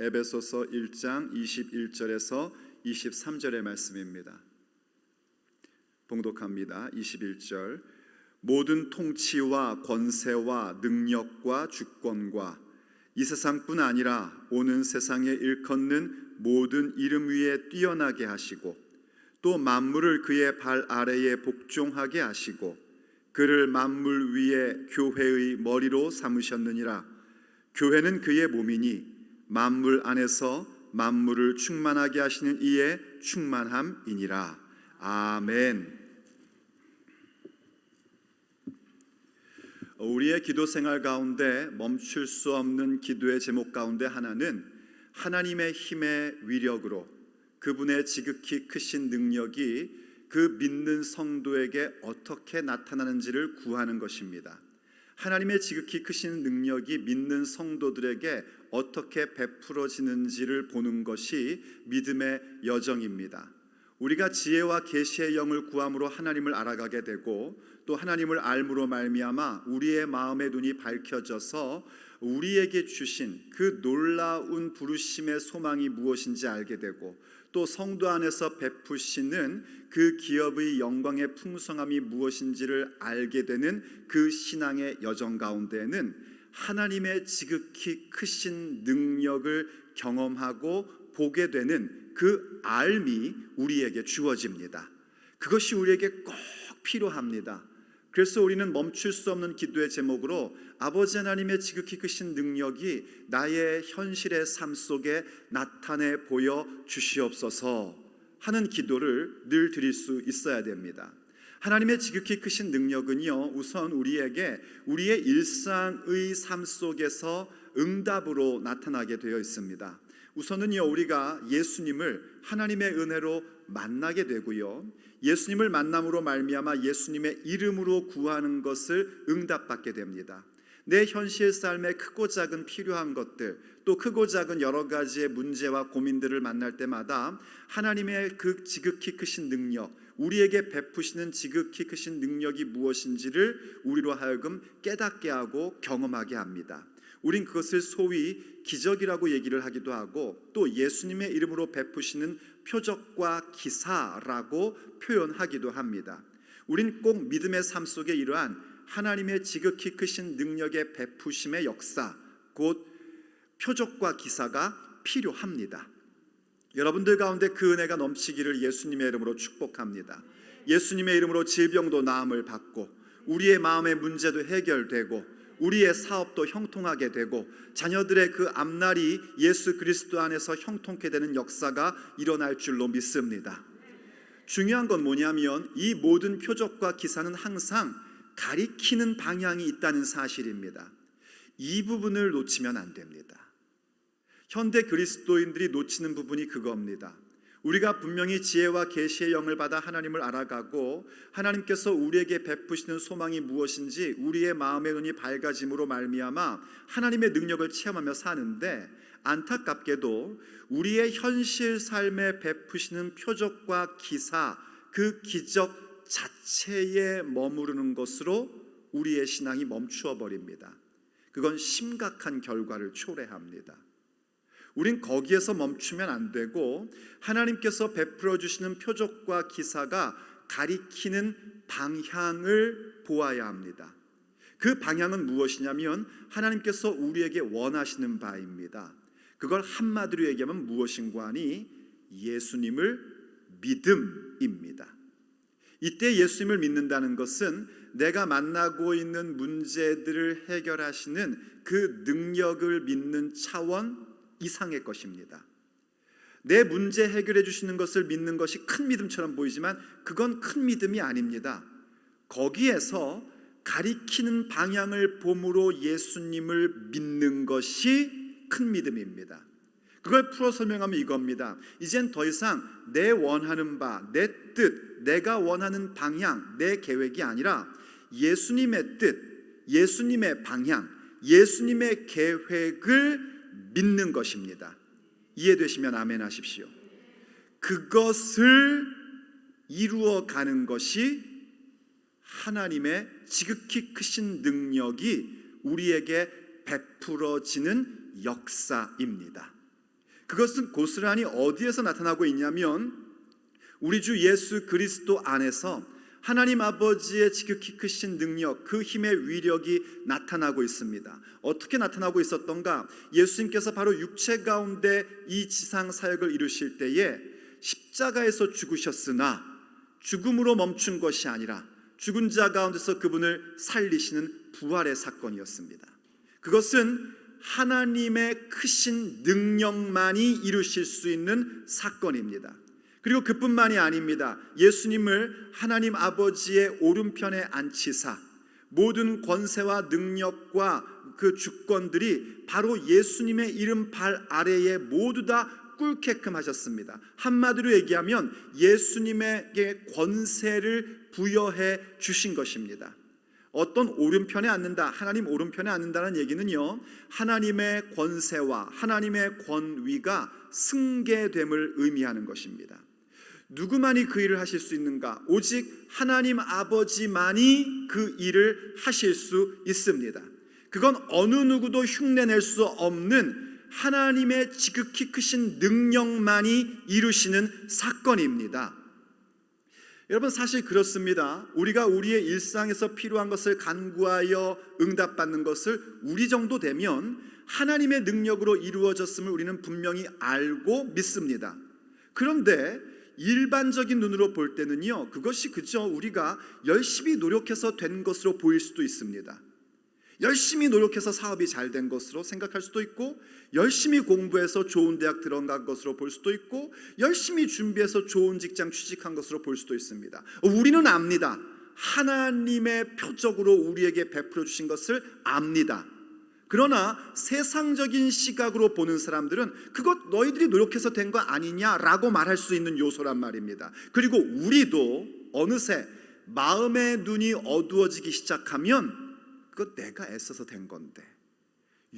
에베소서 1장 21절에서 23절의 말씀입니다. 봉독합니다. 21절. 모든 통치와 권세와 능력과 주권과 이 세상뿐 아니라 오는 세상에 일컫는 모든 이름 위에 뛰어나게 하시고 또 만물을 그의 발 아래에 복종하게 하시고 그를 만물 위에 교회의 머리로 삼으셨느니라. 교회는 그의 몸이니 만물 안에서 만물을 충만하게 하시는 이의 충만함이니라. 아멘. 우리의 기도 생활 가운데 멈출 수 없는 기도의 제목 가운데 하나는 하나님의 힘의 위력으로 그분의 지극히 크신 능력이 그 믿는 성도에게 어떻게 나타나는지를 구하는 것입니다. 하나님의 지극히 크신 능력이 믿는 성도들에게 어떻게 베풀어지는지를 보는 것이 믿음의 여정입니다. 우리가 지혜와 계시의 영을 구함으로 하나님을 알아가게 되고 또 하나님을 알므로 말미암아 우리의 마음의 눈이 밝혀져서 우리에게 주신 그 놀라운 부르심의 소망이 무엇인지 알게 되고 또 성도 안에서 베푸시는 그 기업의 영광의 풍성함이 무엇인지를 알게 되는 그 신앙의 여정 가운데에는 하나님의 지극히 크신 능력을 경험하고 보게 되는 그 알미 우리에게 주어집니다. 그것이 우리에게 꼭 필요합니다. 그래서 우리는 멈출 수 없는 기도의 제목으로 아버지 하나님의 지극히 크신 능력이 나의 현실의 삶 속에 나타내 보여 주시옵소서 하는 기도를 늘 드릴 수 있어야 됩니다. 하나님의 지극히 크신 능력은요, 우선 우리에게 우리의 일상의 삶 속에서 응답으로 나타나게 되어 있습니다. 우선은요, 우리가 예수님을 하나님의 은혜로 만나게 되고요, 예수님을 만남으로 말미암아 예수님의 이름으로 구하는 것을 응답받게 됩니다. 내 현실 삶의 크고 작은 필요한 것들, 또 크고 작은 여러 가지의 문제와 고민들을 만날 때마다 하나님의 그 지극히 크신 능력, 우리에게 베푸시는 지극히 크신 능력이 무엇인지를 우리로 하여금 깨닫게 하고 경험하게 합니다. 우린 그것을 소위 기적이라고 얘기를 하기도 하고 또 예수님의 이름으로 베푸시는 표적과 기사라고 표현하기도 합니다. 우린 꼭 믿음의 삶 속에 이러한 하나님의 지극히 크신 능력의 베푸심의 역사, 곧 표적과 기사가 필요합니다. 여러분들 가운데 그 은혜가 넘치기를 예수님의 이름으로 축복합니다. 예수님의 이름으로 질병도 나음을 받고 우리의 마음의 문제도 해결되고 우리의 사업도 형통하게 되고 자녀들의 그 앞날이 예수 그리스도 안에서 형통케 되는 역사가 일어날 줄로 믿습니다. 중요한 건 뭐냐면 이 모든 표적과 기사는 항상 가리키는 방향이 있다는 사실입니다. 이 부분을 놓치면 안 됩니다. 현대 그리스도인들이 놓치는 부분이 그겁니다. 우리가 분명히 지혜와 계시의 영을 받아 하나님을 알아가고 하나님께서 우리에게 베푸시는 소망이 무엇인지 우리의 마음의 눈이 밝아짐으로 말미암아 하나님의 능력을 체험하며 사는데, 안타깝게도 우리의 현실 삶에 베푸시는 표적과 기사, 그 기적 자체에 머무르는 것으로 우리의 신앙이 멈추어 버립니다. 그건 심각한 결과를 초래합니다. 우린 거기에서 멈추면 안 되고 하나님께서 베풀어 주시는 표적과 기사가 가리키는 방향을 보아야 합니다. 그 방향은 무엇이냐면 하나님께서 우리에게 원하시는 바입니다. 그걸 한마디로 얘기하면 무엇인가 하니 예수님을 믿음입니다. 이때 예수님을 믿는다는 것은 내가 만나고 있는 문제들을 해결하시는 그 능력을 믿는 차원 이상의 것입니다. 내 문제 해결해 주시는 것을 믿는 것이 큰 믿음처럼 보이지만 그건 큰 믿음이 아닙니다. 거기에서 가리키는 방향을 봄으로 예수님을 믿는 것이 큰 믿음입니다. 그걸 풀어 설명하면 이겁니다. 이젠 더 이상 내 원하는 바, 내 뜻, 내가 원하는 방향, 내 계획이 아니라 예수님의 뜻, 예수님의 방향, 예수님의 계획을 믿는 것입니다. 이해되시면 아멘 하십시오. 그것을 이루어가는 것이 하나님의 지극히 크신 능력이 우리에게 베풀어지는 역사입니다. 그것은 고스란히 어디에서 나타나고 있냐면 우리 주 예수 그리스도 안에서 하나님 아버지의 지극히 크신 능력, 그 힘의 위력이 나타나고 있습니다. 어떻게 나타나고 있었던가? 예수님께서 바로 육체 가운데 이 지상 사역을 이루실 때에 십자가에서 죽으셨으나 죽음으로 멈춘 것이 아니라 죽은 자 가운데서 그분을 살리시는 부활의 사건이었습니다. 그것은 하나님의 크신 능력만이 이루실 수 있는 사건입니다. 그리고 그뿐만이 아닙니다. 예수님을 하나님 아버지의 오른편에 앉히사 모든 권세와 능력과 그 주권들이 바로 예수님의 이름 발 아래에 모두 다 꿇게끔 하셨습니다. 한마디로 얘기하면 예수님에게 권세를 부여해 주신 것입니다. 어떤 오른편에 앉는다, 하나님 오른편에 앉는다는 얘기는요, 하나님의 권세와 하나님의 권위가 승계됨을 의미하는 것입니다. 누구만이 그 일을 하실 수 있는가? 오직 하나님 아버지만이 그 일을 하실 수 있습니다. 그건 어느 누구도 흉내낼 수 없는 하나님의 지극히 크신 능력만이 이루시는 사건입니다. 여러분, 사실 그렇습니다. 우리가 우리의 일상에서 필요한 것을 간구하여 응답받는 것을 우리 정도 되면 하나님의 능력으로 이루어졌음을 우리는 분명히 알고 믿습니다. 그런데 일반적인 눈으로 볼 때는요, 그것이 그저 우리가 열심히 노력해서 된 것으로 보일 수도 있습니다. 열심히 노력해서 사업이 잘 된 것으로 생각할 수도 있고, 열심히 공부해서 좋은 대학 들어간 것으로 볼 수도 있고, 열심히 준비해서 좋은 직장 취직한 것으로 볼 수도 있습니다. 우리는 압니다. 하나님의 표적으로 우리에게 베풀어 주신 것을 압니다. 그러나 세상적인 시각으로 보는 사람들은 그것 너희들이 노력해서 된 거 아니냐라고 말할 수 있는 요소란 말입니다. 그리고 우리도 어느새 마음의 눈이 어두워지기 시작하면 그거 내가 애써서 된 건데,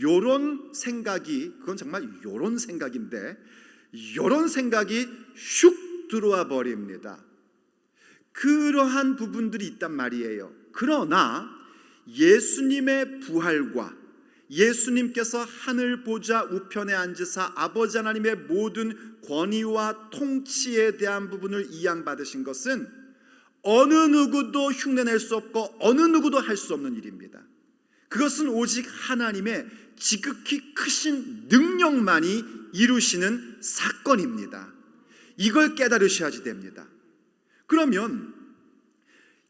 요런 생각이, 그건 정말 요런 생각인데, 요런 생각이 슉 들어와 버립니다. 그러한 부분들이 있단 말이에요. 그러나 예수님의 부활과 예수님께서 하늘 보좌 우편에 앉으사 아버지 하나님의 모든 권위와 통치에 대한 부분을 이양받으신 것은 어느 누구도 흉내낼 수 없고 어느 누구도 할 수 없는 일입니다. 그것은 오직 하나님의 지극히 크신 능력만이 이루시는 사건입니다. 이걸 깨달으셔야지 됩니다. 그러면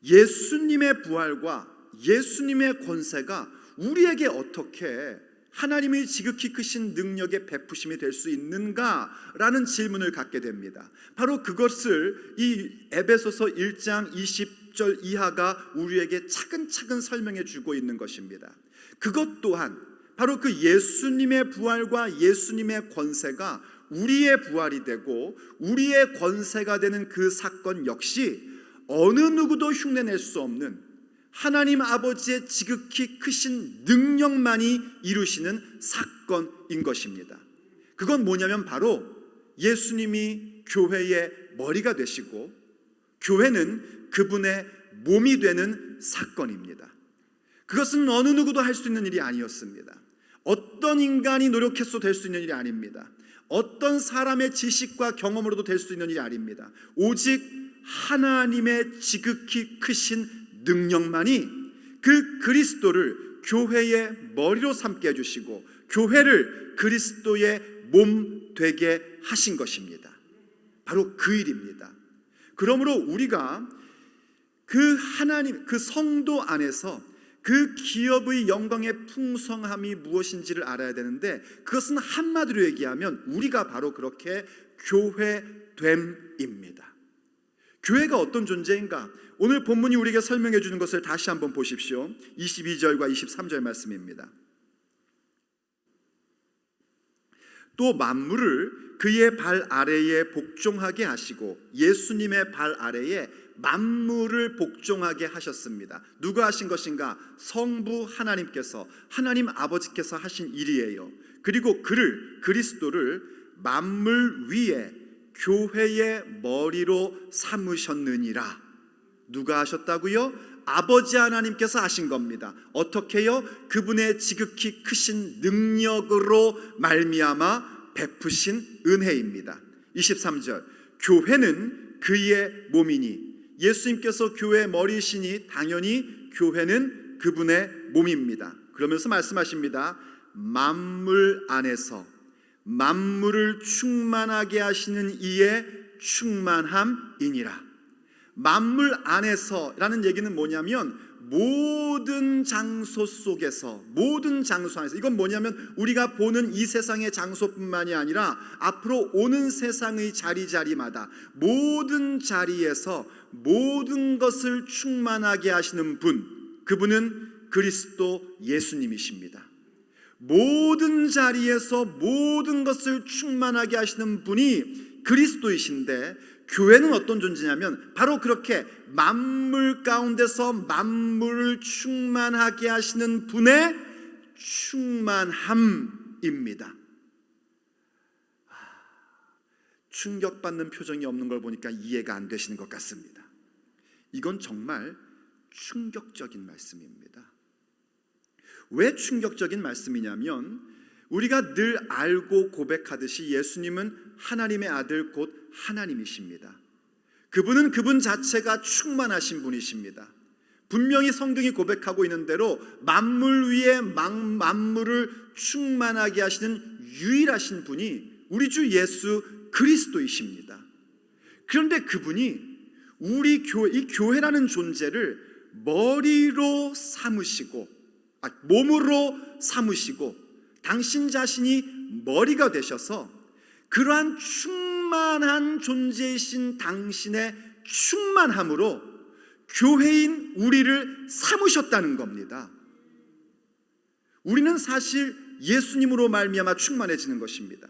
예수님의 부활과 예수님의 권세가 우리에게 어떻게 하나님의 지극히 크신 능력의 베푸심이 될 수 있는가라는 질문을 갖게 됩니다. 바로 그것을 이 에베소서 1장 20절 이하가 우리에게 차근차근 설명해 주고 있는 것입니다. 그것 또한 바로 그 예수님의 부활과 예수님의 권세가 우리의 부활이 되고 우리의 권세가 되는 그 사건 역시 어느 누구도 흉내낼 수 없는 하나님 아버지의 지극히 크신 능력만이 이루시는 사건인 것입니다. 그건 뭐냐면 바로 예수님이 교회의 머리가 되시고 교회는 그분의 몸이 되는 사건입니다. 그것은 어느 누구도 할 수 있는 일이 아니었습니다. 어떤 인간이 노력해서 될 수 있는 일이 아닙니다. 어떤 사람의 지식과 경험으로도 될 수 있는 일이 아닙니다. 오직 하나님의 지극히 크신 능력만이 그 그리스도를 교회의 머리로 삼게 해주시고 교회를 그리스도의 몸 되게 하신 것입니다. 바로 그 일입니다. 그러므로 우리가 그 하나님, 그 성도 안에서 그 기업의 영광의 풍성함이 무엇인지를 알아야 되는데, 그것은 한마디로 얘기하면 우리가 바로 그렇게 교회됨입니다. 교회가 어떤 존재인가? 오늘 본문이 우리에게 설명해 주는 것을 다시 한번 보십시오. 22절과 23절 말씀입니다. 또 만물을 그의 발 아래에 복종하게 하시고, 예수님의 발 아래에 만물을 복종하게 하셨습니다. 누가 하신 것인가? 성부 하나님께서, 하나님 아버지께서 하신 일이에요. 그리고 그를, 그리스도를 만물 위에 교회의 머리로 삼으셨느니라. 누가 하셨다고요? 아버지 하나님께서 하신 겁니다. 어떻게요? 그분의 지극히 크신 능력으로 말미암아 베푸신 은혜입니다. 23절, 교회는 그의 몸이니, 예수님께서 교회의 머리시니 당연히 교회는 그분의 몸입니다. 그러면서 말씀하십니다. 만물 안에서 만물을 충만하게 하시는 이의 충만함이니라. 만물 안에서라는 얘기는 뭐냐면 모든 장소 속에서, 모든 장소 안에서, 이건 뭐냐면 우리가 보는 이 세상의 장소뿐만이 아니라 앞으로 오는 세상의 자리자리마다 모든 자리에서 모든 것을 충만하게 하시는 분, 그분은 그리스도 예수님이십니다. 모든 자리에서 모든 것을 충만하게 하시는 분이 그리스도이신데, 교회는 어떤 존재냐면 바로 그렇게 만물 가운데서 만물을 충만하게 하시는 분의 충만함입니다. 충격받는 표정이 없는 걸 보니까 이해가 안 되시는 것 같습니다. 이건 정말 충격적인 말씀입니다. 왜 충격적인 말씀이냐면 우리가 늘 알고 고백하듯이 예수님은 하나님의 아들 곧 하나님이십니다. 그분은 그분 자체가 충만하신 분이십니다. 분명히 성경이 고백하고 있는 대로 만물 위에 만물을 충만하게 하시는 유일하신 분이 우리 주 예수 그리스도이십니다. 그런데 그분이 우리 교회, 이 교회라는 존재를 머리로 삼으시고, 몸으로 삼으시고 당신 자신이 머리가 되셔서 그러한 충만한 존재이신 당신의 충만함으로 교회인 우리를 삼으셨다는 겁니다. 우리는 사실 예수님으로 말미암아 충만해지는 것입니다.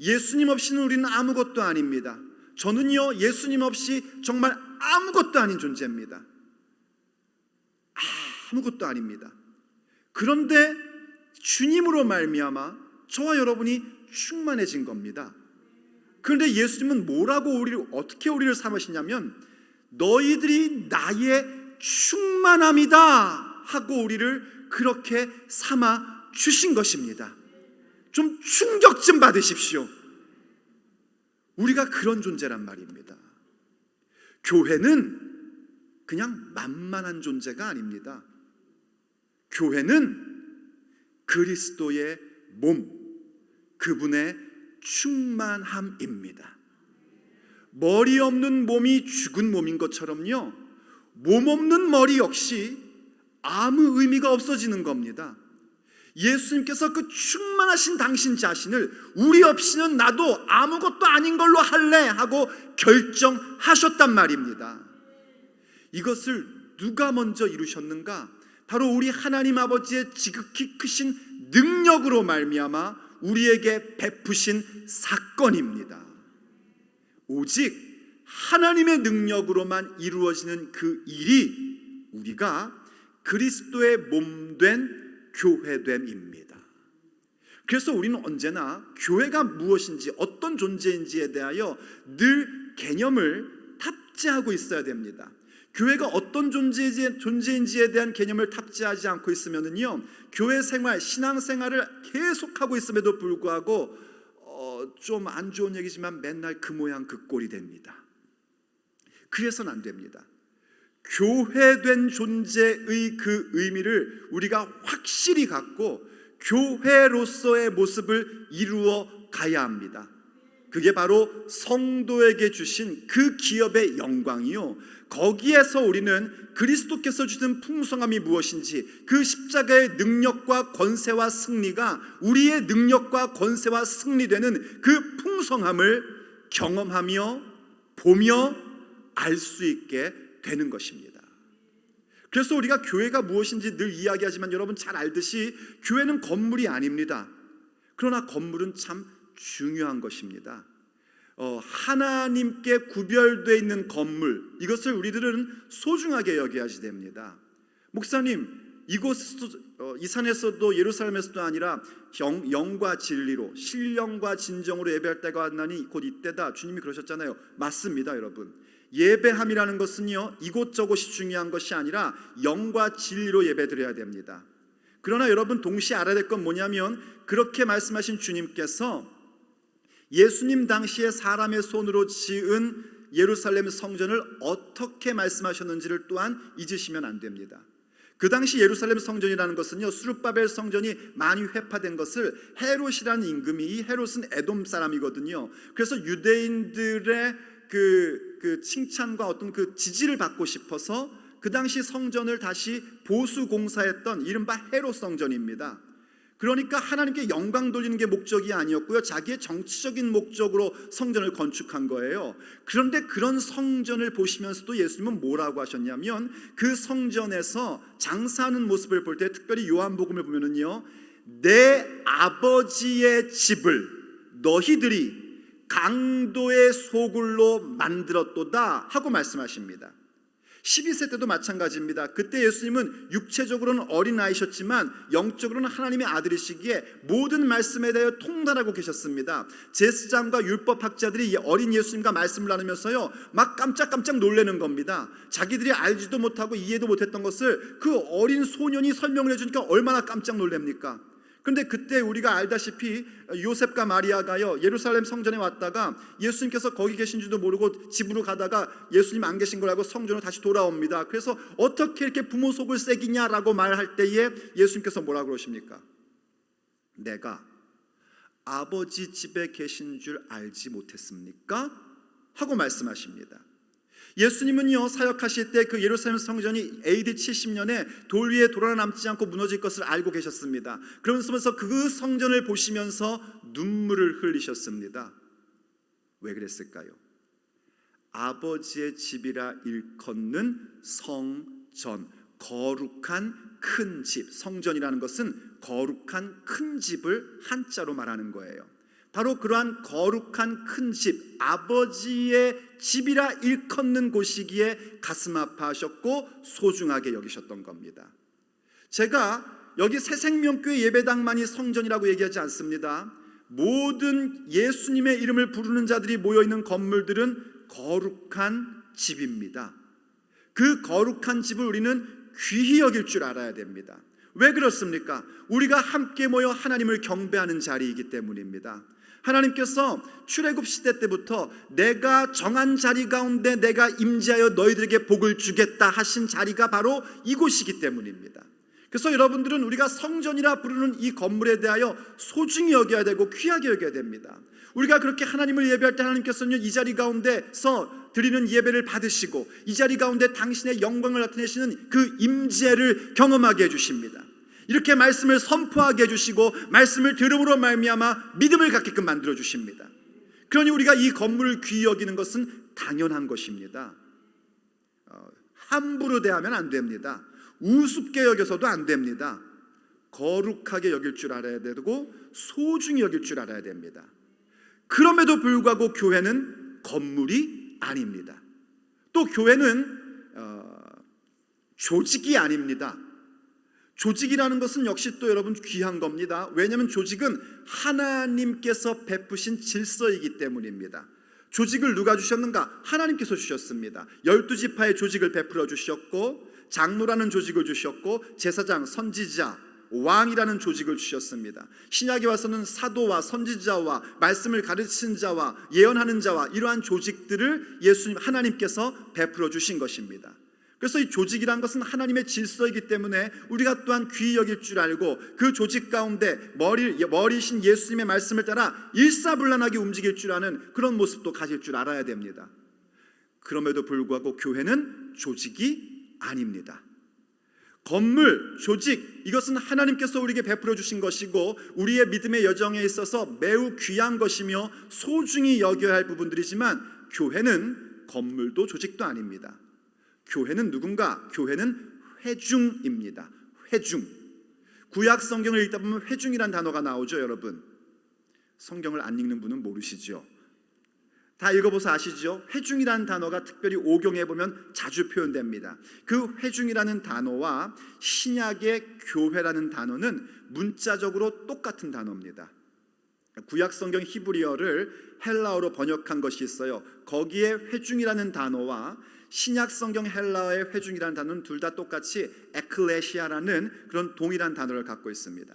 예수님 없이는 우리는 아무것도 아닙니다. 저는요, 예수님 없이 정말 아무것도 아닌 존재입니다. 아무것도 아닙니다. 그런데 주님으로 말미암아 저와 여러분이 충만해진 겁니다. 그런데 예수님은 뭐라고 어떻게 우리를 삼으시냐면 너희들이 나의 충만함이다 하고 우리를 그렇게 삼아 주신 것입니다. 좀 충격 좀 받으십시오. 우리가 그런 존재란 말입니다. 교회는 그냥 만만한 존재가 아닙니다. 교회는 그리스도의 몸, 그분의 충만함입니다. 머리 없는 몸이 죽은 몸인 것처럼요, 몸 없는 머리 역시 아무 의미가 없어지는 겁니다. 예수님께서 그 충만하신 당신 자신을 우리 없이는 나도 아무것도 아닌 걸로 할래 하고 결정하셨단 말입니다. 이것을 누가 먼저 이루셨는가? 바로 우리 하나님 아버지의 지극히 크신 능력으로 말미암아 우리에게 베푸신 사건입니다. 오직 하나님의 능력으로만 이루어지는 그 일이 우리가 그리스도의 몸된 교회됨입니다. 그래서 우리는 언제나 교회가 무엇인지 어떤 존재인지에 대하여 늘 개념을 탑재하고 있어야 됩니다. 교회가 어떤 존재인지에 대한 개념을 탑재하지 않고 있으면요, 교회 생활, 신앙 생활을 계속하고 있음에도 불구하고 좀 안 좋은 얘기지만 맨날 그 모양 그 꼴이 됩니다. 그래서는 안 됩니다. 교회된 존재의 그 의미를 우리가 확실히 갖고 교회로서의 모습을 이루어 가야 합니다. 그게 바로 성도에게 주신 그 기업의 영광이요, 거기에서 우리는 그리스도께서 주신 풍성함이 무엇인지, 그 십자가의 능력과 권세와 승리가 우리의 능력과 권세와 승리되는 그 풍성함을 경험하며 보며 알 수 있게 되는 것입니다. 그래서 우리가 교회가 무엇인지 늘 이야기하지만 여러분 잘 알듯이 교회는 건물이 아닙니다. 그러나 건물은 참 중요한 것입니다. 하나님께 구별되어 있는 건물, 이것을 우리들은 소중하게 여겨야지 됩니다. 목사님, 이 산에서도 예루살렘에서도 아니라 영과 진리로, 신령과 진정으로 예배할 때가 왔나니 곧 이때다, 주님이 그러셨잖아요. 맞습니다, 여러분. 예배함이라는 것은요, 이곳저곳이 중요한 것이 아니라 영과 진리로 예배드려야 됩니다. 그러나 여러분 동시에 알아야 될 건 뭐냐면, 그렇게 말씀하신 주님께서 예수님 당시에 사람의 손으로 지은 예루살렘 성전을 어떻게 말씀하셨는지를 또한 잊으시면 안 됩니다. 그 당시 예루살렘 성전이라는 것은요, 스룹바벨 성전이 많이 회파된 것을 헤롯이라는 임금이, 이 헤롯은 에돔 사람이거든요. 그래서 유대인들의 그 칭찬과 어떤 그 지지를 받고 싶어서 그 당시 성전을 다시 보수 공사했던 이른바 헤롯 성전입니다. 그러니까 하나님께 영광 돌리는 게 목적이 아니었고요, 자기의 정치적인 목적으로 성전을 건축한 거예요. 그런데 그런 성전을 보시면서도 예수님은 뭐라고 하셨냐면, 그 성전에서 장사하는 모습을 볼 때, 특별히 요한복음을 보면은요, 내 아버지의 집을 너희들이 강도의 소굴로 만들었도다 하고 말씀하십니다. 12세 때도 마찬가지입니다. 그때 예수님은 육체적으로는 어린아이셨지만 영적으로는 하나님의 아들이시기에 모든 말씀에 대하여 통달하고 계셨습니다. 제사장과 율법학자들이 어린 예수님과 말씀을 나누면서요, 막 깜짝깜짝 놀라는 겁니다. 자기들이 알지도 못하고 이해도 못했던 것을 그 어린 소년이 설명을 해주니까 얼마나 깜짝 놀랍니까? 그런데 그때 우리가 알다시피 요셉과 마리아가요, 예루살렘 성전에 왔다가 예수님께서 거기 계신 줄도 모르고 집으로 가다가 예수님 안 계신 걸 알고 성전으로 다시 돌아옵니다. 그래서 어떻게 이렇게 부모 속을 새기냐라고 말할 때에 예수님께서 뭐라고 그러십니까? 내가 아버지 집에 계신 줄 알지 못했습니까? 하고 말씀하십니다. 예수님은요, 사역하실 때 그 예루살렘 성전이 AD 70년에 돌 위에 돌아남지 않고 무너질 것을 알고 계셨습니다. 그러면서 그 성전을 보시면서 눈물을 흘리셨습니다. 왜 그랬을까요? 아버지의 집이라 일컫는 성전, 거룩한 큰 집. 성전이라는 것은 거룩한 큰 집을 한자로 말하는 거예요. 바로 그러한 거룩한 큰 집, 아버지의 집이라 일컫는 곳이기에 가슴 아파하셨고 소중하게 여기셨던 겁니다. 제가 여기 새생명교회 예배당만이 성전이라고 얘기하지 않습니다. 모든 예수님의 이름을 부르는 자들이 모여있는 건물들은 거룩한 집입니다. 그 거룩한 집을 우리는 귀히 여길 줄 알아야 됩니다. 왜 그렇습니까? 우리가 함께 모여 하나님을 경배하는 자리이기 때문입니다. 하나님께서 출애굽 시대 때부터 내가 정한 자리 가운데 내가 임재하여 너희들에게 복을 주겠다 하신 자리가 바로 이곳이기 때문입니다. 그래서 여러분들은 우리가 성전이라 부르는 이 건물에 대하여 소중히 여겨야 되고 귀하게 여겨야 됩니다. 우리가 그렇게 하나님을 예배할 때 하나님께서는 이 자리 가운데서 드리는 예배를 받으시고 이 자리 가운데 당신의 영광을 나타내시는 그 임재를 경험하게 해주십니다. 이렇게 말씀을 선포하게 해주시고 말씀을 들음으로 말미암아 믿음을 갖게끔 만들어 주십니다. 그러니 우리가 이 건물을 귀히 여기는 것은 당연한 것입니다. 함부로 대하면 안 됩니다. 우습게 여겨서도 안 됩니다. 거룩하게 여길 줄 알아야 되고 소중히 여길 줄 알아야 됩니다. 그럼에도 불구하고 교회는 건물이 아닙니다. 또 교회는 조직이 아닙니다. 조직이라는 것은 역시 또 여러분 귀한 겁니다. 왜냐하면 조직은 하나님께서 베푸신 질서이기 때문입니다. 조직을 누가 주셨는가? 하나님께서 주셨습니다. 12지파의 조직을 베풀어 주셨고 장로라는 조직을 주셨고 제사장, 선지자, 왕이라는 조직을 주셨습니다. 신약에 와서는 사도와 선지자와 말씀을 가르치는 자와 예언하는 자와 이러한 조직들을 예수님 하나님께서 베풀어 주신 것입니다. 그래서 이 조직이란 것은 하나님의 질서이기 때문에 우리가 또한 귀히 여길 줄 알고 그 조직 가운데 머리신 예수님의 말씀을 따라 일사불란하게 움직일 줄 아는 그런 모습도 가질 줄 알아야 됩니다. 그럼에도 불구하고 교회는 조직이 아닙니다. 건물, 조직, 이것은 하나님께서 우리에게 베풀어 주신 것이고 우리의 믿음의 여정에 있어서 매우 귀한 것이며 소중히 여겨야 할 부분들이지만 교회는 건물도 조직도 아닙니다. 교회는 누군가? 교회는 회중입니다. 회중. 구약 성경을 읽다 보면 회중이란 단어가 나오죠, 여러분. 성경을 안 읽는 분은 모르시죠. 다 읽어보서 아시죠? 회중이라는 단어가 특별히 오경에 보면 자주 표현됩니다. 그 회중이라는 단어와 신약의 교회라는 단어는 문자적으로 똑같은 단어입니다. 구약 성경 히브리어를 헬라어로 번역한 것이 있어요. 거기에 회중이라는 단어와 신약 성경 헬라어의 회중이라는 단어는 둘 다 똑같이 에클레시아라는 그런 동일한 단어를 갖고 있습니다.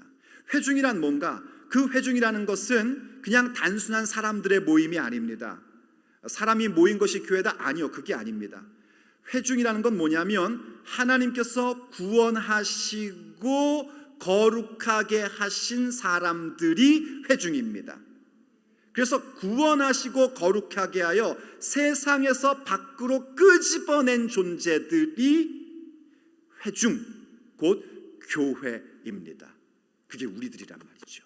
회중이란 뭔가? 그 회중이라는 것은 그냥 단순한 사람들의 모임이 아닙니다. 사람이 모인 것이 교회다? 아니요, 그게 아닙니다. 회중이라는 건 뭐냐면 하나님께서 구원하시고 거룩하게 하신 사람들이 회중입니다. 그래서 구원하시고 거룩하게 하여 세상에서 밖으로 끄집어낸 존재들이 회중, 곧 교회입니다. 그게 우리들이란 말이죠.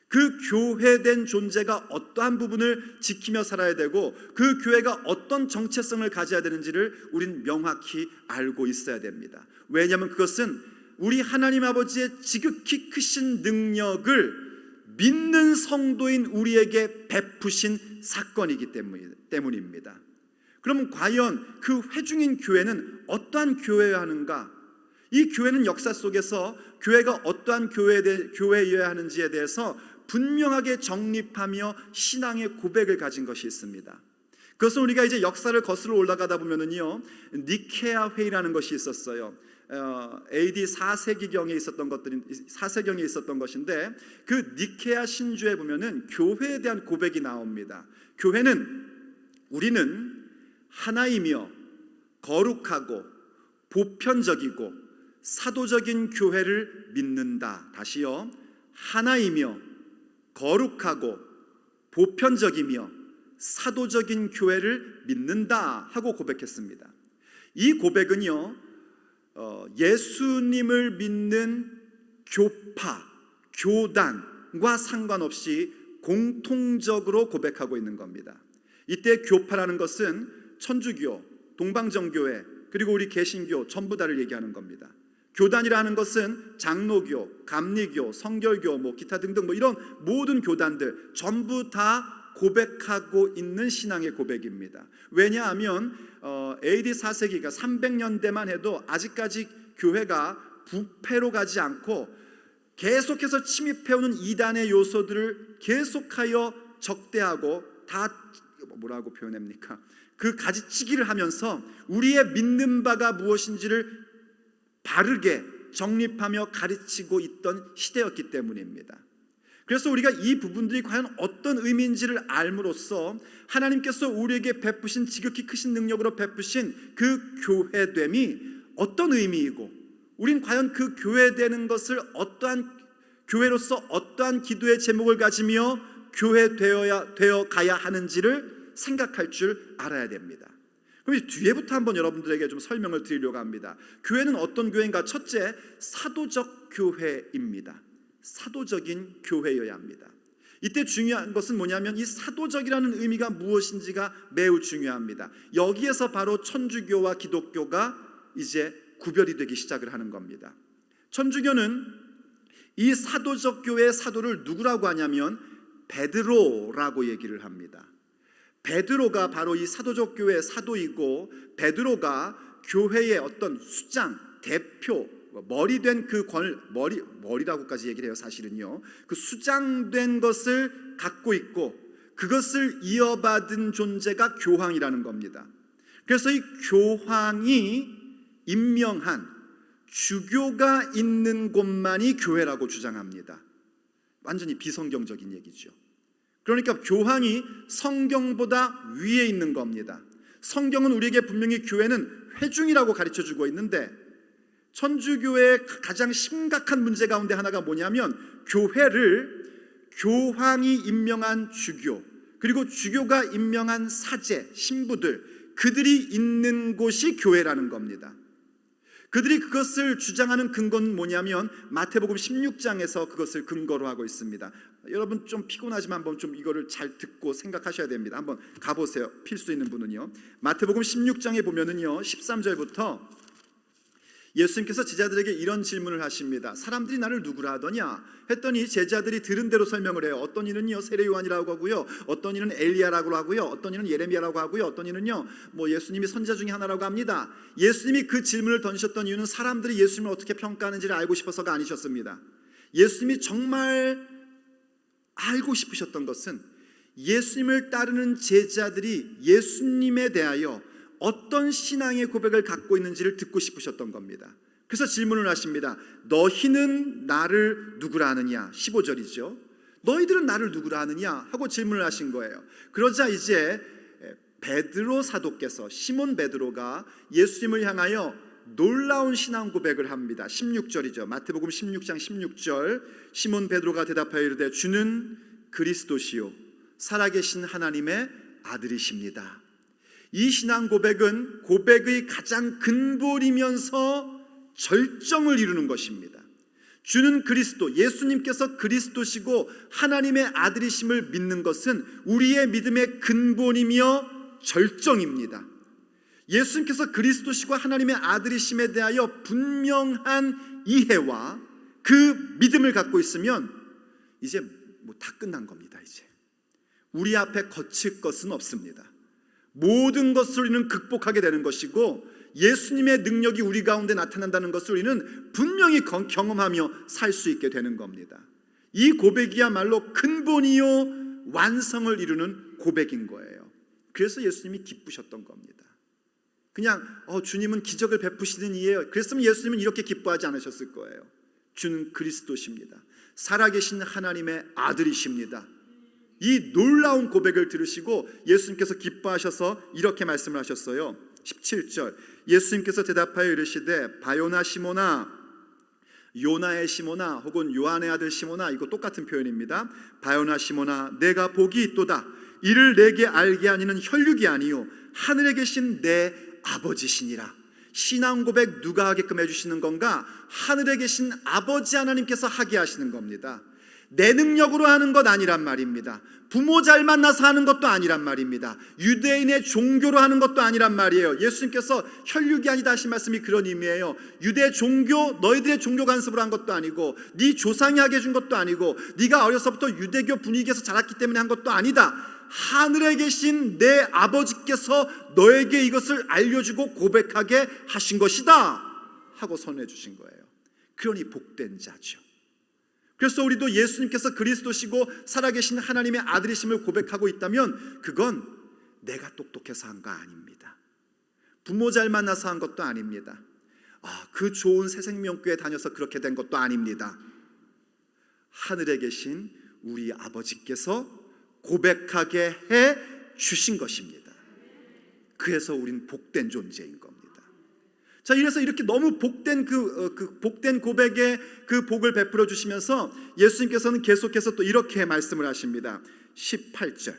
그 교회된 존재가 어떠한 부분을 지키며 살아야 되고 그 교회가 어떤 정체성을 가져야 되는지를 우린 명확히 알고 있어야 됩니다. 왜냐하면 그것은 우리 하나님 아버지의 지극히 크신 능력을 믿는 성도인 우리에게 베푸신 사건이기 때문입니다. 그러면 과연 그 회중인 교회는 어떠한 교회여야 하는가? 이 교회는 역사 속에서 교회가 어떠한 교회여야 하는지에 대해서 분명하게 정립하며 신앙의 고백을 가진 것이 있습니다. 그것은 우리가 이제 역사를 거슬러 올라가다 보면은요, 니케아 회의라는 것이 있었어요. AD 4세기경에 있었던 것인데 그 니케아 신주에 보면은 교회에 대한 고백이 나옵니다. 교회는 우리는 하나이며 거룩하고 보편적이고 사도적인 교회를 믿는다. 다시요. 하나이며 거룩하고 보편적이며 사도적인 교회를 믿는다 하고 고백했습니다. 이 고백은요, 예수님을 믿는 교파, 교단과 상관없이 공통적으로 고백하고 있는 겁니다. 이때 교파라는 것은 천주교, 동방정교회, 그리고 우리 개신교 전부 다를 얘기하는 겁니다. 교단이라는 것은 장로교, 감리교, 성결교, 기타 등등 이런 모든 교단들 전부 다 고백하고 있는 신앙의 고백입니다. 왜냐하면 AD 4세기가 300년대만 해도 아직까지 교회가 부패로 가지 않고 계속해서 침입해오는 이단의 요소들을 계속하여 적대하고 다 뭐라고 표현합니까? 그 가지치기를 하면서 우리의 믿는 바가 무엇인지를 바르게 정립하며 가르치고 있던 시대였기 때문입니다. 그래서 우리가 이 부분들이 과연 어떤 의미인지를 알므로써 하나님께서 우리에게 베푸신 지극히 크신 능력으로 베푸신 그 교회됨이 어떤 의미이고 우린 과연 그 교회되는 것을 어떠한 교회로서 어떠한 기도의 제목을 가지며 교회되어 가야 하는지를 생각할 줄 알아야 됩니다. 그럼 뒤에부터 한번 여러분들에게 좀 설명을 드리려고 합니다. 교회는 어떤 교회인가? 첫째, 사도적 교회입니다. 사도적인 교회여야 합니다. 이때 중요한 것은 뭐냐면 이 사도적이라는 의미가 무엇인지가 매우 중요합니다. 여기에서 바로 천주교와 기독교가 이제 구별이 되기 시작을 하는 겁니다. 천주교는 이 사도적 교회의 사도를 누구라고 하냐면 베드로라고 얘기를 합니다. 베드로가 바로 이 사도적 교회의 사도이고 베드로가 교회의 어떤 수장, 대표, 머리된 머리라고까지 얘기를 해요. 사실은요, 그 수장된 것을 갖고 있고 그것을 이어받은 존재가 교황이라는 겁니다. 그래서 이 교황이 임명한 주교가 있는 곳만이 교회라고 주장합니다. 완전히 비성경적인 얘기죠. 그러니까 교황이 성경보다 위에 있는 겁니다. 성경은 우리에게 분명히 교회는 회중이라고 가르쳐주고 있는데 천주교의 가장 심각한 문제 가운데 하나가 뭐냐면 교회를 교황이 임명한 주교 그리고 주교가 임명한 사제, 신부들 그들이 있는 곳이 교회라는 겁니다. 그들이 그것을 주장하는 근거는 뭐냐면 마태복음 16장에서 그것을 근거로 하고 있습니다. 여러분 좀 피곤하지만 한번 좀 이거를 잘 듣고 생각하셔야 됩니다. 한번 가보세요. 필수 있는 분은요. 마태복음 16장에 보면은요 13절부터 예수님께서 제자들에게 이런 질문을 하십니다. 사람들이 나를 누구라 하더냐 했더니 제자들이 들은 대로 설명을 해요. 어떤 이는요 세례 요한이라고 하고요, 어떤 이는 엘리야라고 하고요, 어떤 이는 예레미야라고 하고요, 어떤 이는요 예수님이 선지자 중에 하나라고 합니다. 예수님이 그 질문을 던지셨던 이유는 사람들이 예수님을 어떻게 평가하는지를 알고 싶어서가 아니셨습니다. 예수님이 정말 알고 싶으셨던 것은 예수님을 따르는 제자들이 예수님에 대하여 어떤 신앙의 고백을 갖고 있는지를 듣고 싶으셨던 겁니다. 그래서 질문을 하십니다. 너희는 나를 누구라 하느냐? 15절이죠. 너희들은 나를 누구라 하느냐? 하고 질문을 하신 거예요. 그러자 이제 베드로 사도께서, 시몬 베드로가 예수님을 향하여 놀라운 신앙 고백을 합니다. 16절이죠. 마태복음 16장 16절. 시몬 베드로가 대답하여 이르되 주는 그리스도시요 살아계신 하나님의 아들이십니다. 이 신앙 고백은 고백의 가장 근본이면서 절정을 이루는 것입니다. 주는 그리스도, 예수님께서 그리스도시고 하나님의 아들이심을 믿는 것은 우리의 믿음의 근본이며 절정입니다. 예수님께서 그리스도시고 하나님의 아들이심에 대하여 분명한 이해와 그 믿음을 갖고 있으면 이제 다 끝난 겁니다. 이제 우리 앞에 거칠 것은 없습니다. 모든 것을 우리는 극복하게 되는 것이고 예수님의 능력이 우리 가운데 나타난다는 것을 우리는 분명히 경험하며 살 수 있게 되는 겁니다. 이 고백이야말로 근본이요 완성을 이루는 고백인 거예요. 그래서 예수님이 기쁘셨던 겁니다. 그냥 주님은 기적을 베푸시는 이에요. 그랬으면 예수님은 이렇게 기뻐하지 않으셨을 거예요. 주는 그리스도십니다. 살아계신 하나님의 아들이십니다. 이 놀라운 고백을 들으시고 예수님께서 기뻐하셔서 이렇게 말씀을 하셨어요. 17절. 예수님께서 대답하여 이르시되 바요나 시모나, 요나의 시모나 혹은 요한의 아들 시모나, 이거 똑같은 표현입니다. 바요나 시모나, 내가 복이 있도다. 이를 내게 알게 하니는 혈육이 아니요 하늘에 계신 내 아버지시니라. 신앙 고백 누가 하게끔 해주시는 건가? 하늘에 계신 아버지 하나님께서 하게 하시는 겁니다. 내 능력으로 하는 것 아니란 말입니다. 부모 잘 만나서 하는 것도 아니란 말입니다. 유대인의 종교로 하는 것도 아니란 말이에요. 예수님께서 혈육이 아니다 하신 말씀이 그런 의미예요. 유대 종교, 너희들의 종교 간섭으로 한 것도 아니고 네 조상이 하게 해준 것도 아니고 네가 어려서부터 유대교 분위기에서 자랐기 때문에 한 것도 아니다. 하늘에 계신 내 아버지께서 너에게 이것을 알려주고 고백하게 하신 것이다 하고 선언해 주신 거예요. 그러니 복된 자죠. 그래서 우리도 예수님께서 그리스도시고 살아계신 하나님의 아들이심을 고백하고 있다면 그건 내가 똑똑해서 한 거 아닙니다. 부모 잘 만나서 한 것도 아닙니다. 그 좋은 새생명교회 다녀서 그렇게 된 것도 아닙니다. 하늘에 계신 우리 아버지께서 고백하게 해 주신 것입니다. 그래서 우린 복된 존재인 겁니다. 자, 이래서 이렇게 너무 복된 복된 고백에 그 복을 베풀어 주시면서 예수님께서는 계속해서 또 이렇게 말씀을 하십니다. 18절.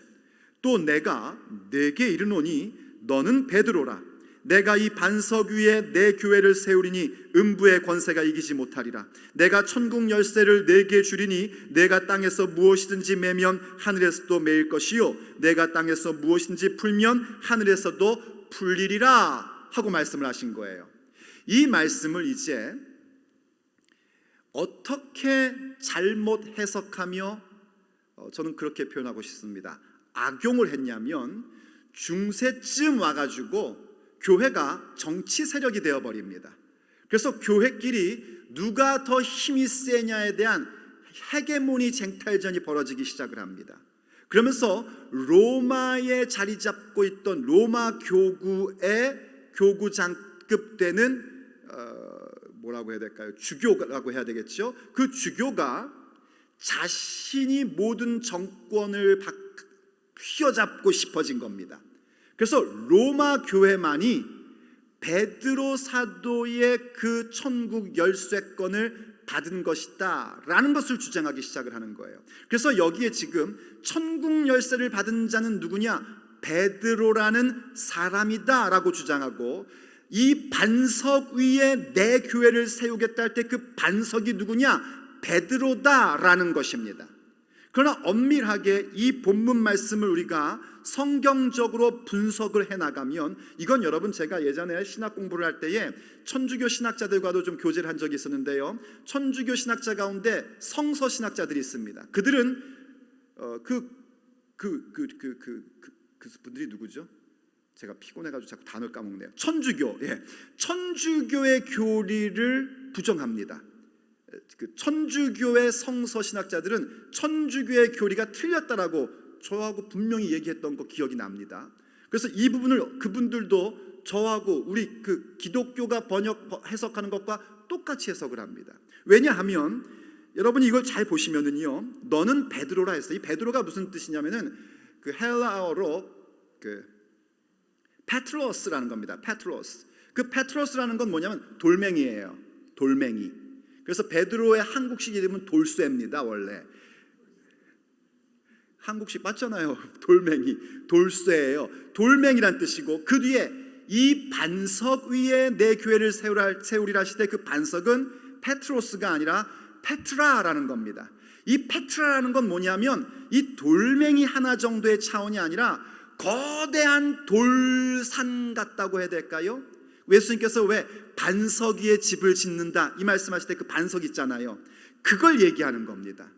또 내가 네게 이르노니 너는 베드로라. 내가 이 반석 위에 내 교회를 세우리니 음부의 권세가 이기지 못하리라. 내가 천국 열쇠를 네게 주리니 내가 땅에서 무엇이든지 매면 하늘에서도 매일 것이요 내가 땅에서 무엇이든지 풀면 하늘에서도 풀리리라 하고 말씀을 하신 거예요. 이 말씀을 이제 어떻게 잘못 해석하며 저는 그렇게 표현하고 싶습니다. 악용을 했냐면 중세쯤 와가지고 교회가 정치 세력이 되어버립니다. 그래서 교회끼리 누가 더 힘이 세냐에 대한 헤게모니 쟁탈전이 벌어지기 시작을 합니다. 그러면서 로마에 자리 잡고 있던 로마 교구의 교구장급 되는 뭐라고 해야 될까요? 주교라고 해야 되겠죠. 그 주교가 자신이 모든 정권을 휘어잡고 싶어진 겁니다. 그래서 로마 교회만이 베드로 사도의 그 천국 열쇠권을 받은 것이다 라는 것을 주장하기 시작을 하는 거예요. 그래서 여기에 지금 천국 열쇠를 받은 자는 누구냐? 베드로라는 사람이다 라고 주장하고, 이 반석 위에 내 교회를 세우겠다 할 때 그 반석이 누구냐? 베드로다 라는 것입니다. 그러나 엄밀하게 이 본문 말씀을 우리가 성경적으로 분석을 해나가면, 이건 여러분 제가 예전에 신학 공부를 할 때에 천주교 신학자들과도 좀 교제를 한 적이 있었는데요, 천주교 신학자 가운데 성서 신학자들이 있습니다. 그들은 분들이 누구죠? 제가 피곤해가지고 자꾸 단어를 까먹네요. 천주교, 천주교의 교리를 부정합니다. 천주교의 성서 신학자들은 천주교의 교리가 틀렸다라고 저하고 분명히 얘기했던 거 기억이 납니다. 그래서 이 부분을 그분들도 저하고 우리 그 기독교가 해석하는 것과 똑같이 해석을 합니다. 왜냐하면 여러분이 이걸 잘 보시면은요, 너는 베드로라 했어. 이 베드로가 무슨 뜻이냐면은 그 헬라어로 그 페트로스라는 겁니다. 페트로스. 그 페트로스라는 건 뭐냐면 돌멩이에요. 돌멩이. 그래서 베드로의 한국식 이름은 돌쇠입니다. 원래 한국식 맞잖아요. 돌멩이, 돌쇠예요. 돌멩이란 뜻이고, 그 뒤에 이 반석 위에 내 교회를 세우리라 하시되 그 반석은 페트로스가 아니라 페트라라는 겁니다. 이 페트라라는 건 뭐냐면 이 돌멩이 하나 정도의 차원이 아니라 거대한 돌산 같다고 해야 될까요? 예수님께서 왜 반석 위에 집을 짓는다 이 말씀하실 때 그 반석 있잖아요. 그걸 얘기하는 겁니다.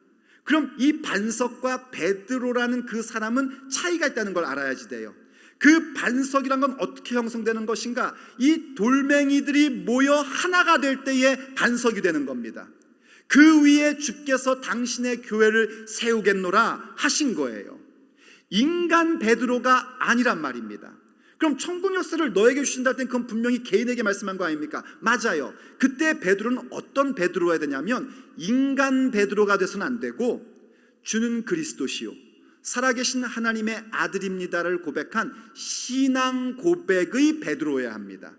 그럼 이 반석과 베드로라는 그 사람은 차이가 있다는 걸 알아야지 돼요. 그 반석이란 건 어떻게 형성되는 것인가? 이 돌멩이들이 모여 하나가 될 때에 반석이 되는 겁니다. 그 위에 주께서 당신의 교회를 세우겠노라 하신 거예요. 인간 베드로가 아니란 말입니다. 그럼 천국 역사를 너에게 주신다 할 땐 그건 분명히 개인에게 말씀한 거 아닙니까? 맞아요. 그때 베드로는 어떤 베드로가 되냐면 인간 베드로가 돼서는 안 되고 주는 그리스도시요 살아계신 하나님의 아들입니다를 고백한 신앙 고백의 베드로여야 합니다.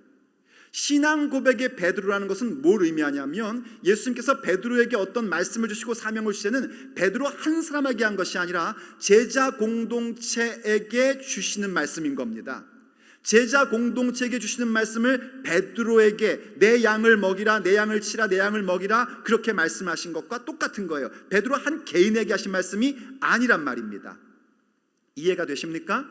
신앙 고백의 베드로라는 것은 뭘 의미하냐면 예수님께서 베드로에게 어떤 말씀을 주시고 사명을 주실 때는 베드로 한 사람에게 한 것이 아니라 제자 공동체에게 주시는 말씀인 겁니다. 제자 공동체에게 주시는 말씀을 베드로에게 내 양을 먹이라, 내 양을 치라, 내 양을 먹이라 그렇게 말씀하신 것과 똑같은 거예요. 베드로 한 개인에게 하신 말씀이 아니란 말입니다. 이해가 되십니까?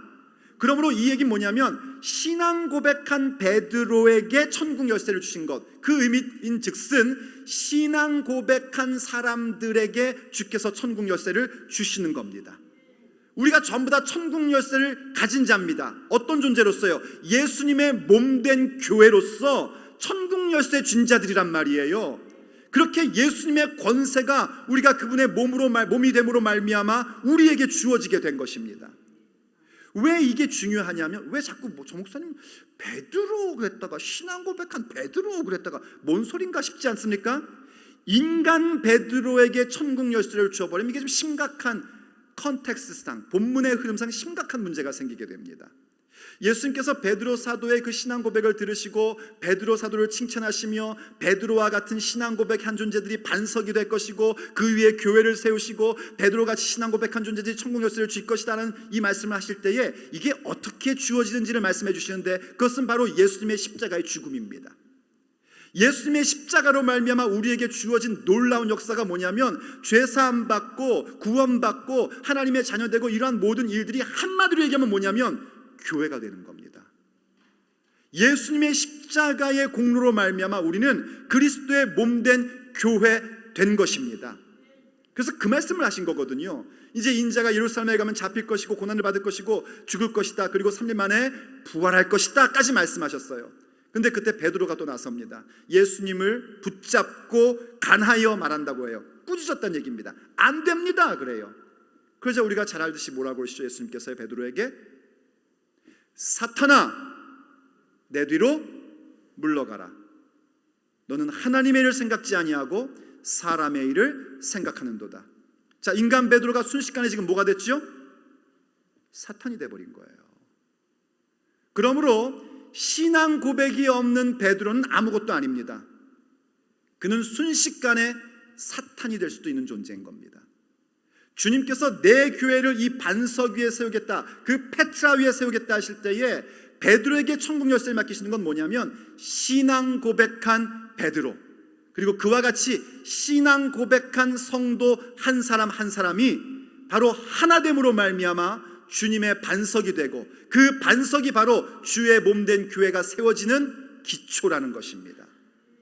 그러므로 이 얘기는 뭐냐면 신앙 고백한 베드로에게 천국 열쇠를 주신 것, 그 의미인 즉슨 신앙 고백한 사람들에게 주께서 천국 열쇠를 주시는 겁니다. 우리가 전부 다 천국 열쇠를 가진 자입니다. 어떤 존재로서요? 예수님의 몸된 교회로서 천국 열쇠 준 자들이란 말이에요. 그렇게 예수님의 권세가 우리가 그분의 몸이 됨으로 말미암아 우리에게 주어지게 된 것입니다. 왜 이게 중요하냐면, 왜 자꾸 저 목사님 베드로 그랬다가 신앙 고백한 베드로 그랬다가 뭔 소린가 싶지 않습니까? 인간 베드로에게 천국 열쇠를 주어버리면 이게 좀 심각한 컨텍스트상, 본문의 흐름상 심각한 문제가 생기게 됩니다. 예수님께서 베드로 사도의 그 신앙 고백을 들으시고 베드로 사도를 칭찬하시며 베드로와 같은 신앙 고백한 존재들이 반석이 될 것이고 그 위에 교회를 세우시고 베드로같이 신앙 고백한 존재들이 천국 열쇠를 줄 것이라는 이 말씀을 하실 때에 이게 어떻게 주어지는지를 말씀해 주시는데, 그것은 바로 예수님의 십자가의 죽음입니다. 예수님의 십자가로 말미암아 우리에게 주어진 놀라운 역사가 뭐냐면 죄사함 받고 구원받고 하나님의 자녀되고 이러한 모든 일들이 한마디로 얘기하면 뭐냐면 교회가 되는 겁니다. 예수님의 십자가의 공로로 말미암아 우리는 그리스도의 몸된 교회 된 것입니다. 그래서 그 말씀을 하신 거거든요. 이제 인자가 예루살렘에 가면 잡힐 것이고 고난을 받을 것이고 죽을 것이다. 그리고 3일 만에 부활할 것이다 까지 말씀하셨어요. 근데 그때 베드로가 또 나섭니다. 예수님을 붙잡고 간하여 말한다고 해요. 꾸짖었다는 얘기입니다. 안 됩니다 그래요. 그러자 우리가 잘 알듯이 뭐라고 하시죠? 예수님께서 베드로에게 사탄아 내 뒤로 물러가라. 너는 하나님의 일을 생각지 아니하고 사람의 일을 생각하는도다. 자, 인간 베드로가 순식간에 지금 뭐가 됐죠? 사탄이 돼버린 거예요. 그러므로 신앙 고백이 없는 베드로는 아무것도 아닙니다. 그는 순식간에 사탄이 될 수도 있는 존재인 겁니다. 주님께서 내 교회를 이 반석 위에 세우겠다, 그 페트라 위에 세우겠다 하실 때에 베드로에게 천국 열쇠를 맡기시는 건 뭐냐면 신앙 고백한 베드로, 그리고 그와 같이 신앙 고백한 성도 한 사람 한 사람이 바로 하나됨으로 말미암아 주님의 반석이 되고 그 반석이 바로 주의 몸된 교회가 세워지는 기초라는 것입니다.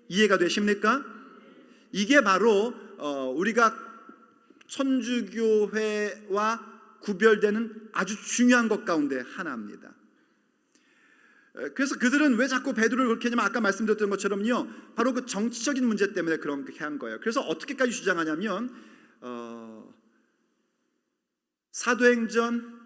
이해가 되십니까? 이게 바로 우리가 천주교회와 구별되는 아주 중요한 것 가운데 하나입니다. 그래서 그들은 왜 자꾸 베드로를 그렇게 하냐면 아까 말씀드렸던 것처럼요, 바로 그 정치적인 문제 때문에 그렇게 한 거예요. 그래서 어떻게까지 주장하냐면 사도행전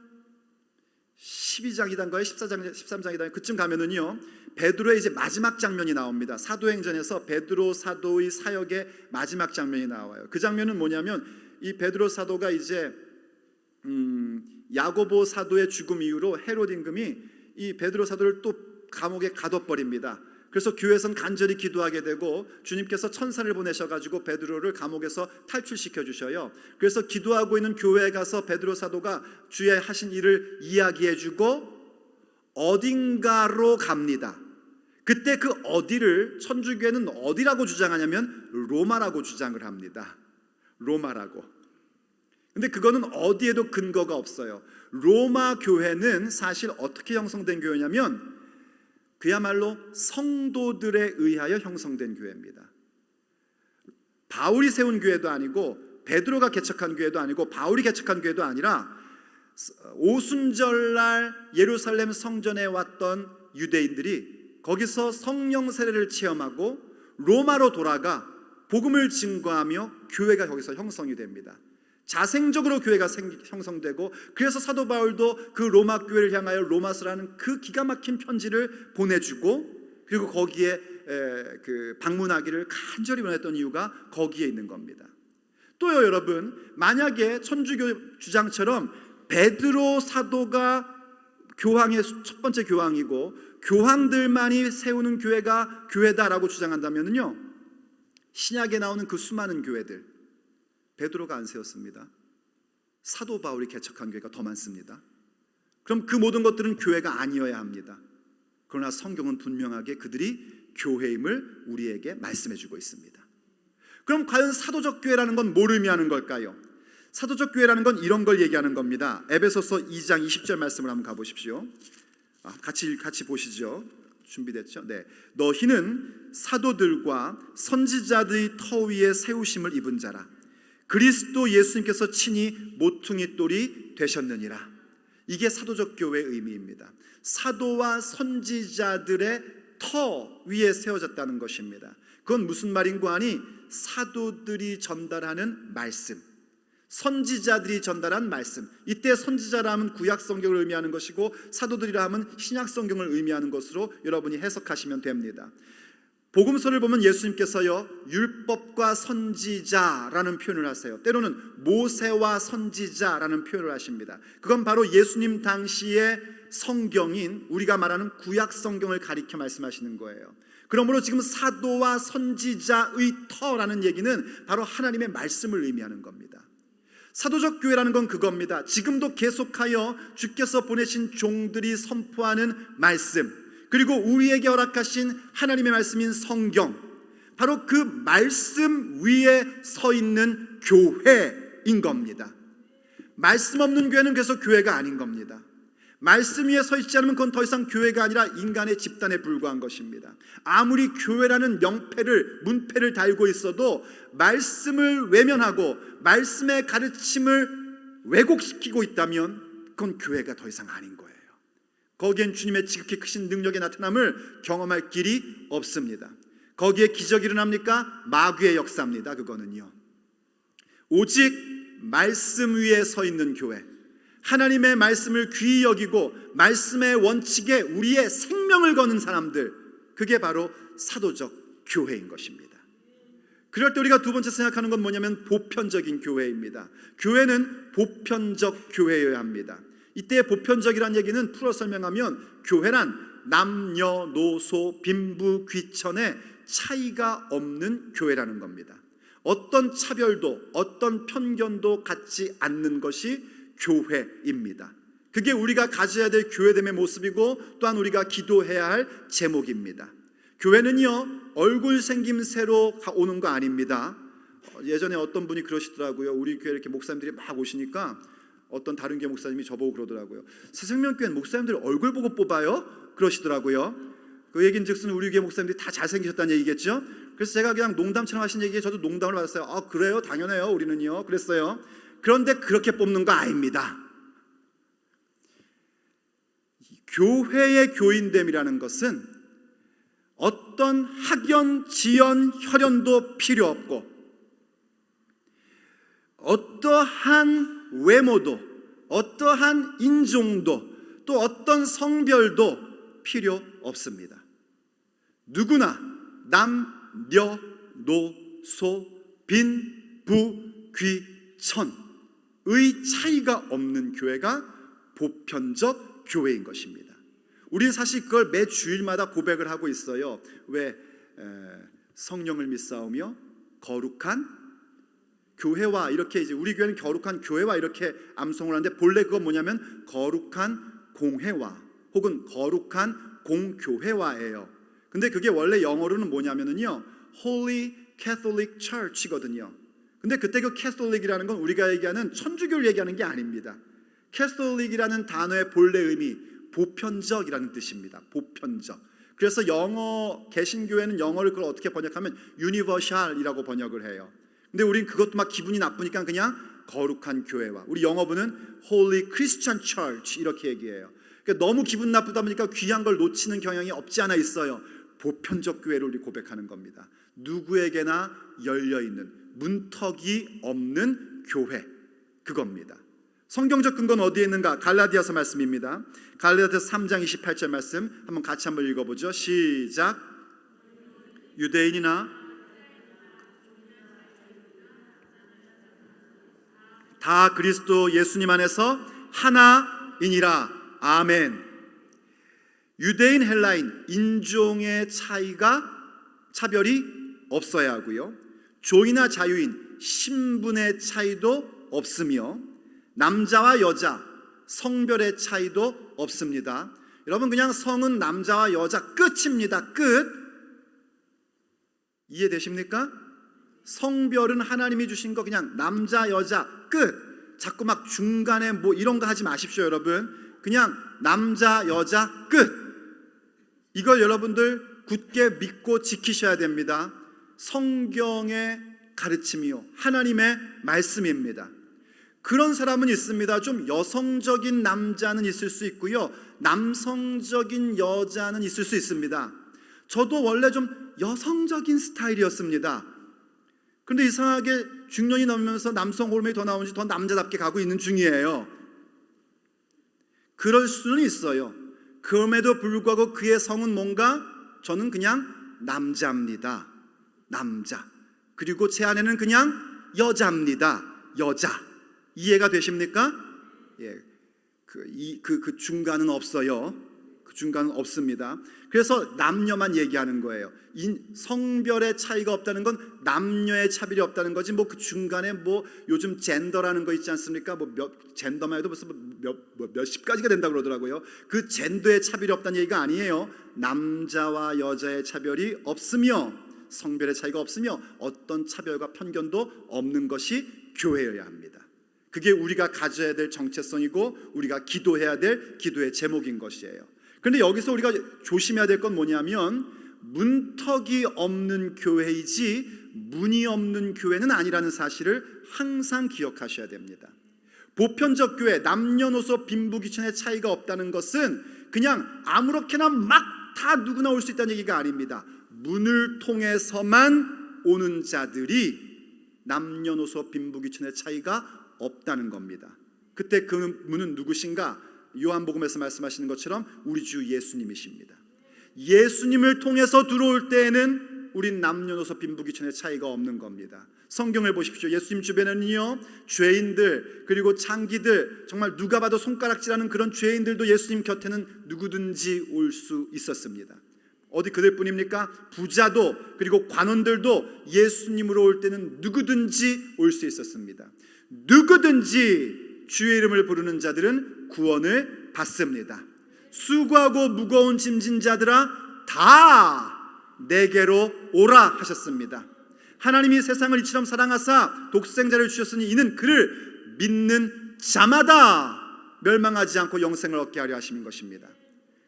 12장이던가요? 14장, 13장이던가요? 그쯤 가면은요, 베드로의 이제 마지막 장면이 나옵니다. 사도행전에서 베드로 사도의 사역의 마지막 장면이 나와요. 그 장면은 뭐냐면 이 베드로 사도가 이제 야고보 사도의 죽음 이후로 헤롯 임금이 이 베드로 사도를 또 감옥에 가둬버립니다. 그래서 교회에서는 간절히 기도하게 되고 주님께서 천사를 보내셔가지고 베드로를 감옥에서 탈출시켜 주셔요. 그래서 기도하고 있는 교회에 가서 베드로 사도가 주의 하신 일을 이야기해주고 어딘가로 갑니다. 그때 그 어디를 천주교회는 어디라고 주장하냐면 로마라고 주장을 합니다. 로마라고. 근데 그거는 어디에도 근거가 없어요. 로마 교회는 사실 어떻게 형성된 교회냐면 그야말로 성도들에 의하여 형성된 교회입니다. 바울이 세운 교회도 아니고 베드로가 개척한 교회도 아니고 바울이 개척한 교회도 아니라 오순절날 예루살렘 성전에 왔던 유대인들이 거기서 성령 세례를 체험하고 로마로 돌아가 복음을 증거하며 교회가 거기서 형성이 됩니다. 자생적으로 교회가 형성되고, 그래서 사도 바울도 그 로마 교회를 향하여 로마서라는 그 기가 막힌 편지를 보내주고, 그리고 거기에 그 방문하기를 간절히 원했던 이유가 거기에 있는 겁니다. 또요 여러분, 만약에 천주교 주장처럼 베드로 사도가 교황의 첫 번째 교황이고 교황들만이 세우는 교회가 교회다라고 주장한다면요, 신약에 나오는 그 수많은 교회들 베드로가 안 세웠습니다. 사도 바울이 개척한 교회가 더 많습니다. 그럼 그 모든 것들은 교회가 아니어야 합니다. 그러나 성경은 분명하게 그들이 교회임을 우리에게 말씀해주고 있습니다. 그럼 과연 사도적 교회라는 건 뭘 의미하는 걸까요? 사도적 교회라는 건 이런 걸 얘기하는 겁니다. 에베소서 2장 20절 말씀을 한번 가보십시오. 같이 보시죠. 준비됐죠? 네. 너희는 사도들과 선지자들의 터 위에 세우심을 입은 자라. 그리스도 예수님께서 친히 모퉁이 돌이 되셨느니라. 이게 사도적 교회의 의미입니다. 사도와 선지자들의 터 위에 세워졌다는 것입니다. 그건 무슨 말인고 하니 사도들이 전달하는 말씀, 선지자들이 전달한 말씀. 이때 선지자라 하면 구약 성경을 의미하는 것이고 사도들이라 하면 신약 성경을 의미하는 것으로 여러분이 해석하시면 됩니다. 복음서를 보면 예수님께서요 율법과 선지자라는 표현을 하세요. 때로는 모세와 선지자라는 표현을 하십니다. 그건 바로 예수님 당시의 성경인 우리가 말하는 구약 성경을 가리켜 말씀하시는 거예요. 그러므로 지금 사도와 선지자의 터라는 얘기는 바로 하나님의 말씀을 의미하는 겁니다. 사도적 교회라는 건 그겁니다. 지금도 계속하여 주께서 보내신 종들이 선포하는 말씀, 그리고 우리에게 허락하신 하나님의 말씀인 성경, 바로 그 말씀 위에 서 있는 교회인 겁니다. 말씀 없는 교회는 그래서 교회가 아닌 겁니다. 말씀 위에 서 있지 않으면 그건 더 이상 교회가 아니라 인간의 집단에 불과한 것입니다. 아무리 교회라는 명패를, 문패를 달고 있어도 말씀을 외면하고 말씀의 가르침을 왜곡시키고 있다면 그건 교회가 더 이상 아닌 거예요. 거기엔 주님의 지극히 크신 능력의 나타남을 경험할 길이 없습니다. 거기에 기적이 일어납니까? 마귀의 역사입니다. 그거는요. 오직 말씀 위에 서 있는 교회, 하나님의 말씀을 귀히 여기고 말씀의 원칙에 우리의 생명을 거는 사람들, 그게 바로 사도적 교회인 것입니다. 그럴 때 우리가 두 번째 생각하는 건 뭐냐면 보편적인 교회입니다. 교회는 보편적 교회여야 합니다. 이때 보편적이라는 얘기는 풀어 설명하면 교회란 남녀노소 빈부 귀천의 차이가 없는 교회라는 겁니다. 어떤 차별도 어떤 편견도 갖지 않는 것이 교회입니다. 그게 우리가 가져야 될 교회됨의 모습이고 또한 우리가 기도해야 할 제목입니다. 교회는요 얼굴 생김새로 오는 거 아닙니다. 예전에 어떤 분이 그러시더라고요. 우리 교회 이렇게 목사님들이 막 오시니까 어떤 다른 교회 목사님이 저보고 그러더라고요. 새생명교회는 목사님들 얼굴 보고 뽑아요? 그러시더라고요. 그 얘기는 즉슨 우리 교회 목사님들이 다 잘생기셨다는 얘기겠죠. 그래서 제가 그냥 농담처럼 하신 얘기에 저도 농담을 받았어요. 아 그래요? 당연해요. 우리는요. 그랬어요. 그런데 그렇게 뽑는 거 아닙니다. 교회의 교인됨이라는 것은 어떤 학연, 지연, 혈연도 필요 없고 어떠한 외모도 어떠한 인종도 또 어떤 성별도 필요 없습니다. 누구나 남, 여, 소, 빈, 부, 귀, 천의 차이가 없는 교회가 보편적 교회인 것입니다. 우리는 사실 그걸 매 주일마다 고백을 하고 있어요. 왜? 성령을 믿사오며 거룩한 교회와, 이렇게 이제 우리 교회는 거룩한 교회와 이렇게 암송을 하는데, 본래 그건 뭐냐면 거룩한 공회와 혹은 거룩한 공교회와예요. 근데 그게 원래 영어로는 뭐냐면은요, Holy Catholic Church이거든요. 근데 그때 그 캐톨릭이라는 건 우리가 얘기하는 천주교를 얘기하는 게 아닙니다. 캐톨릭이라는 단어의 본래 의미, 보편적이라는 뜻입니다. 보편적. 그래서 영어 개신교회는 영어를 그걸 어떻게 번역하면 universal이라고 번역을 해요. 근데 우린 그것도 막 기분이 나쁘니까 그냥 거룩한 교회와, 우리 영어부는 Holy Christian Church 이렇게 얘기해요. 그러니까 너무 기분 나쁘다 보니까 귀한 걸 놓치는 경향이 없지 않아 있어요. 보편적 교회를 우리 고백하는 겁니다. 누구에게나 열려있는, 문턱이 없는 교회, 그겁니다. 성경적 근거는 어디에 있는가? 갈라디아서 말씀입니다. 갈라디아서 3장 28절 말씀 한번 같이 한번 읽어보죠. 시작. 유대인이나 다 그리스도 예수님 안에서 하나이니라. 아멘. 유대인, 헬라인, 인종의 차별이 없어야 하고요, 종이나 자유인, 신분의 차이도 없으며, 남자와 여자, 성별의 차이도 없습니다. 여러분, 그냥 성은 남자와 여자 끝입니다. 끝. 이해되십니까? 성별은 하나님이 주신 거 그냥 남자, 여자 끝. 자꾸 막 중간에 뭐 이런 거 하지 마십시오, 여러분. 그냥 남자, 여자 끝. 이걸 여러분들 굳게 믿고 지키셔야 됩니다. 성경의 가르침이요, 하나님의 말씀입니다. 그런 사람은 있습니다. 좀 여성적인 남자는 있을 수 있고요, 남성적인 여자는 있을 수 있습니다. 저도 원래 좀 여성적인 스타일이었습니다. 그런데 이상하게 중년이 넘으면서 남성 호르몬이 더 나오는지 더 남자답게 가고 있는 중이에요. 그럴 수는 있어요. 그럼에도 불구하고 그의 성은 뭔가, 저는 그냥 남자입니다. 남자. 그리고 제 안에는 그냥 여자입니다. 여자. 이해가 되십니까? 예. 그 중간은 없어요. 그 중간은 없습니다. 그래서 남녀만 얘기하는 거예요. 성별의 차이가 없다는 건 남녀의 차별이 없다는 거지, 뭐 그 중간에 뭐 요즘 젠더라는 거 있지 않습니까? 뭐 젠더만 해도 벌써 몇십 가지가 된다고 그러더라고요. 그 젠더의 차별이 없다는 얘기가 아니에요. 남자와 여자의 차별이 없으며, 성별의 차이가 없으며, 어떤 차별과 편견도 없는 것이 교회여야 합니다. 그게 우리가 가져야 될 정체성이고 우리가 기도해야 될 기도의 제목인 것이에요. 그런데 여기서 우리가 조심해야 될 건 뭐냐면, 문턱이 없는 교회이지 문이 없는 교회는 아니라는 사실을 항상 기억하셔야 됩니다. 보편적 교회, 남녀노소 빈부귀천의 차이가 없다는 것은 그냥 아무렇게나 막 다 누구나 올 수 있다는 얘기가 아닙니다. 문을 통해서만 오는 자들이 남녀노소 빈부귀천의 차이가 없다는 겁니다. 그때 그 문은 누구신가? 요한복음에서 말씀하시는 것처럼 우리 주 예수님이십니다. 예수님을 통해서 들어올 때에는 우린 남녀노소 빈부귀천의 차이가 없는 겁니다. 성경을 보십시오. 예수님 주변에는요, 죄인들, 그리고 창기들, 정말 누가 봐도 손가락질하는 그런 죄인들도 예수님 곁에는 누구든지 올 수 있었습니다. 어디 그들뿐입니까? 부자도, 그리고 관원들도 예수님으로 올 때는 누구든지 올 수 있었습니다. 누구든지 주의 이름을 부르는 자들은 구원을 받습니다. 수고하고 무거운 짐진 자들아, 다 내게로 오라 하셨습니다. 하나님이 세상을 이처럼 사랑하사 독생자를 주셨으니 이는 그를 믿는 자마다 멸망하지 않고 영생을 얻게 하려 하심인 것입니다.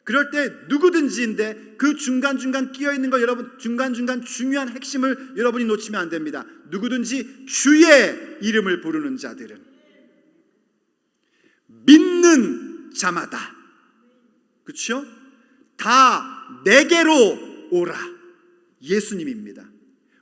그럴 때 누구든지인데, 그 중간중간 끼어있는 거, 여러분 중간중간 중요한 핵심을 여러분이 놓치면 안 됩니다. 누구든지 주의 이름을 부르는 자들은, 믿는 자마다, 그렇죠? 다 내게로 오라. 예수님입니다.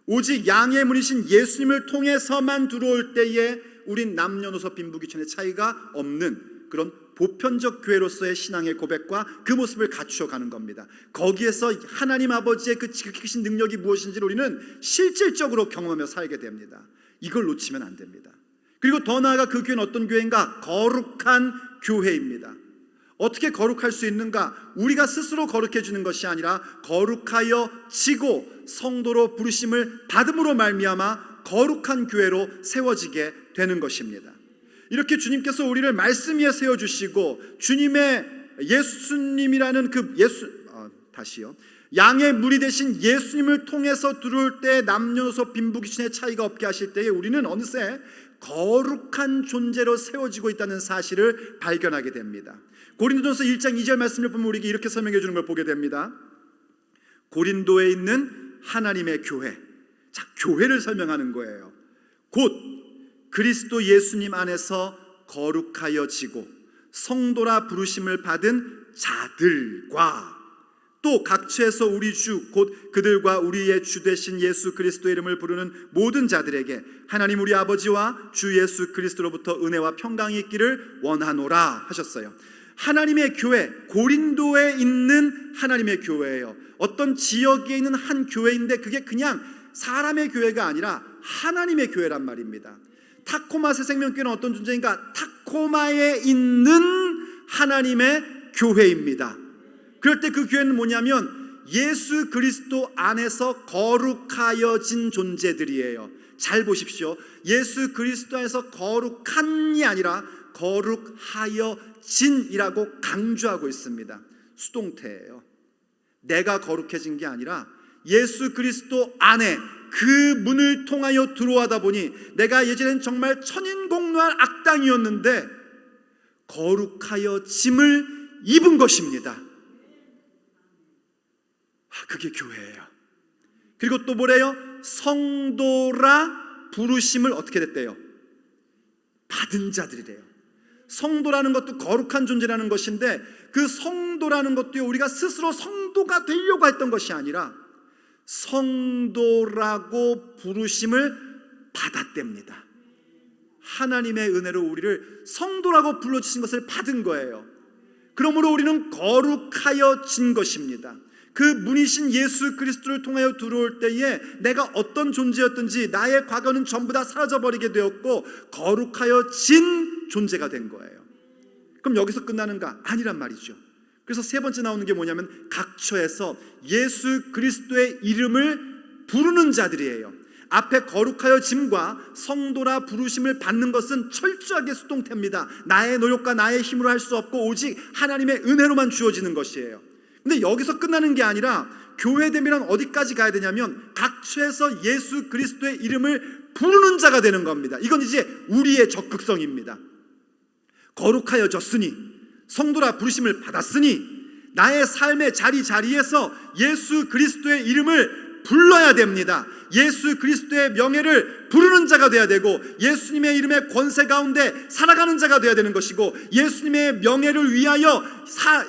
오직 양의 문이신 예수님을 통해서만 들어올 때에 우린 남녀노소 빈부귀천의 차이가 없는 그런 보편적 교회로서의 신앙의 고백과 그 모습을 갖추어 가는 겁니다. 거기에서 하나님 아버지의 그 지극히 크신 능력이 무엇인지를 우리는 실질적으로 경험하며 살게 됩니다. 이걸 놓치면 안 됩니다. 그리고 더 나아가 그 교회는 어떤 교회인가? 거룩한 교회입니다. 어떻게 거룩할 수 있는가? 우리가 스스로 거룩해지는 것이 아니라 거룩하여 지고 성도로 부르심을 받음으로 말미암아 거룩한 교회로 세워지게 되는 것입니다. 이렇게 주님께서 우리를 말씀 위에 세워주시고 주님의 예수님이라는 양의 무리 되신 예수님을 통해서 들어올 때 남녀노소 빈부귀신의 차이가 없게 하실 때에 우리는 어느새 거룩한 존재로 세워지고 있다는 사실을 발견하게 됩니다. 고린도전서 1장 2절 말씀을 보면 우리에게 이렇게 설명해 주는 걸 보게 됩니다. 고린도에 있는 하나님의 교회, 자, 교회를 설명하는 거예요. 곧 그리스도 예수님 안에서 거룩하여지고 성도라 부르심을 받은 자들과 또 각처에서 우리 주 곧 그들과 우리의 주 되신 예수 그리스도의 이름을 부르는 모든 자들에게 하나님 우리 아버지와 주 예수 그리스도로부터 은혜와 평강이 있기를 원하노라 하셨어요. 하나님의 교회, 고린도에 있는 하나님의 교회예요. 어떤 지역에 있는 한 교회인데 그게 그냥 사람의 교회가 아니라 하나님의 교회란 말입니다. 타코마 새생명교회는 어떤 존재인가? 타코마에 있는 하나님의 교회입니다. 그럴 때 그 교회는 뭐냐면 예수 그리스도 안에서 거룩하여진 존재들이에요. 잘 보십시오. 예수 그리스도 안에서 거룩한이 아니라 거룩하여진이라고 강조하고 있습니다. 수동태예요. 내가 거룩해진 게 아니라 예수 그리스도 안에 그 문을 통하여 들어와다 보니 내가 예전엔 정말 천인공노할 악당이었는데 거룩하여짐을 입은 것입니다. 그게 교회예요. 그리고 또 뭐래요? 성도라 부르심을 어떻게 됐대요? 받은 자들이래요. 성도라는 것도 거룩한 존재라는 것인데 그 성도라는 것도 우리가 스스로 성도가 되려고 했던 것이 아니라 성도라고 부르심을 받았답니다. 하나님의 은혜로 우리를 성도라고 불러주신 것을 받은 거예요. 그러므로 우리는 거룩하여진 것입니다. 그 문이신 예수 그리스도를 통하여 들어올 때에 내가 어떤 존재였든지 나의 과거는 전부 다 사라져버리게 되었고 거룩하여진 존재가 된 거예요. 그럼 여기서 끝나는가? 아니란 말이죠. 그래서 세 번째 나오는 게 뭐냐면 각처에서 예수 그리스도의 이름을 부르는 자들이에요. 앞에 거룩하여짐과 성도라 부르심을 받는 것은 철저하게 수동태입니다. 나의 노력과 나의 힘으로 할 수 없고 오직 하나님의 은혜로만 주어지는 것이에요. 근데 여기서 끝나는 게 아니라 교회됨이란 어디까지 가야 되냐면 각처에서 예수 그리스도의 이름을 부르는 자가 되는 겁니다. 이건 이제 우리의 적극성입니다. 거룩하여졌으니 성도라 부르심을 받았으니 나의 삶의 자리자리에서 예수 그리스도의 이름을 불러야 됩니다. 예수 그리스도의 명예를 부르는 자가 돼야 되고 예수님의 이름의 권세 가운데 살아가는 자가 돼야 되는 것이고 예수님의 명예를 위하여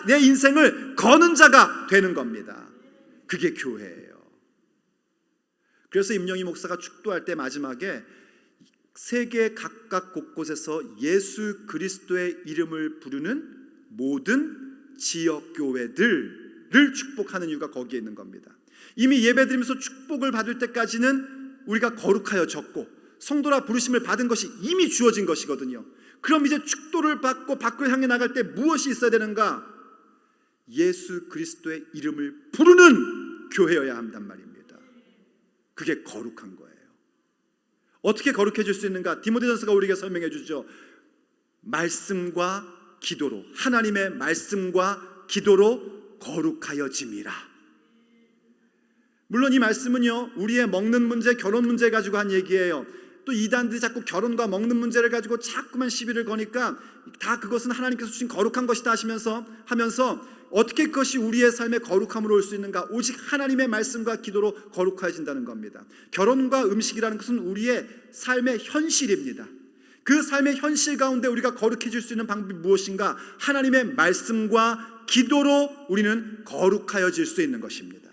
내 인생을 거는 자가 되는 겁니다. 그게 교회예요. 그래서 임영희 목사가 축도할 때 마지막에 세계 각각 곳곳에서 예수 그리스도의 이름을 부르는 모든 지역 교회들을 축복하는 이유가 거기에 있는 겁니다. 이미 예배드리면서 축복을 받을 때까지는 우리가 거룩하여졌고 성도라 부르심을 받은 것이 이미 주어진 것이거든요. 그럼 이제 축도를 받고 밖을 향해 나갈 때 무엇이 있어야 되는가? 예수 그리스도의 이름을 부르는 교회여야 한단 말입니다. 그게 거룩한 거예요. 어떻게 거룩해질 수 있는가? 디모데전서가 우리에게 설명해 주죠. 말씀과 기도로, 하나님의 말씀과 기도로 거룩하여짐이라. 물론 이 말씀은요 우리의 먹는 문제, 결혼 문제 가지고 한 얘기예요. 또 이단들이 자꾸 결혼과 먹는 문제를 가지고 자꾸만 시비를 거니까 다 그것은 하나님께서 주신 거룩한 것이다 하면서 어떻게 그것이 우리의 삶의 거룩함으로 올 수 있는가? 오직 하나님의 말씀과 기도로 거룩해진다는 겁니다. 결혼과 음식이라는 것은 우리의 삶의 현실입니다. 그 삶의 현실 가운데 우리가 거룩해질 수 있는 방법이 무엇인가? 하나님의 말씀과 기도로 우리는 거룩하여질 수 있는 것입니다.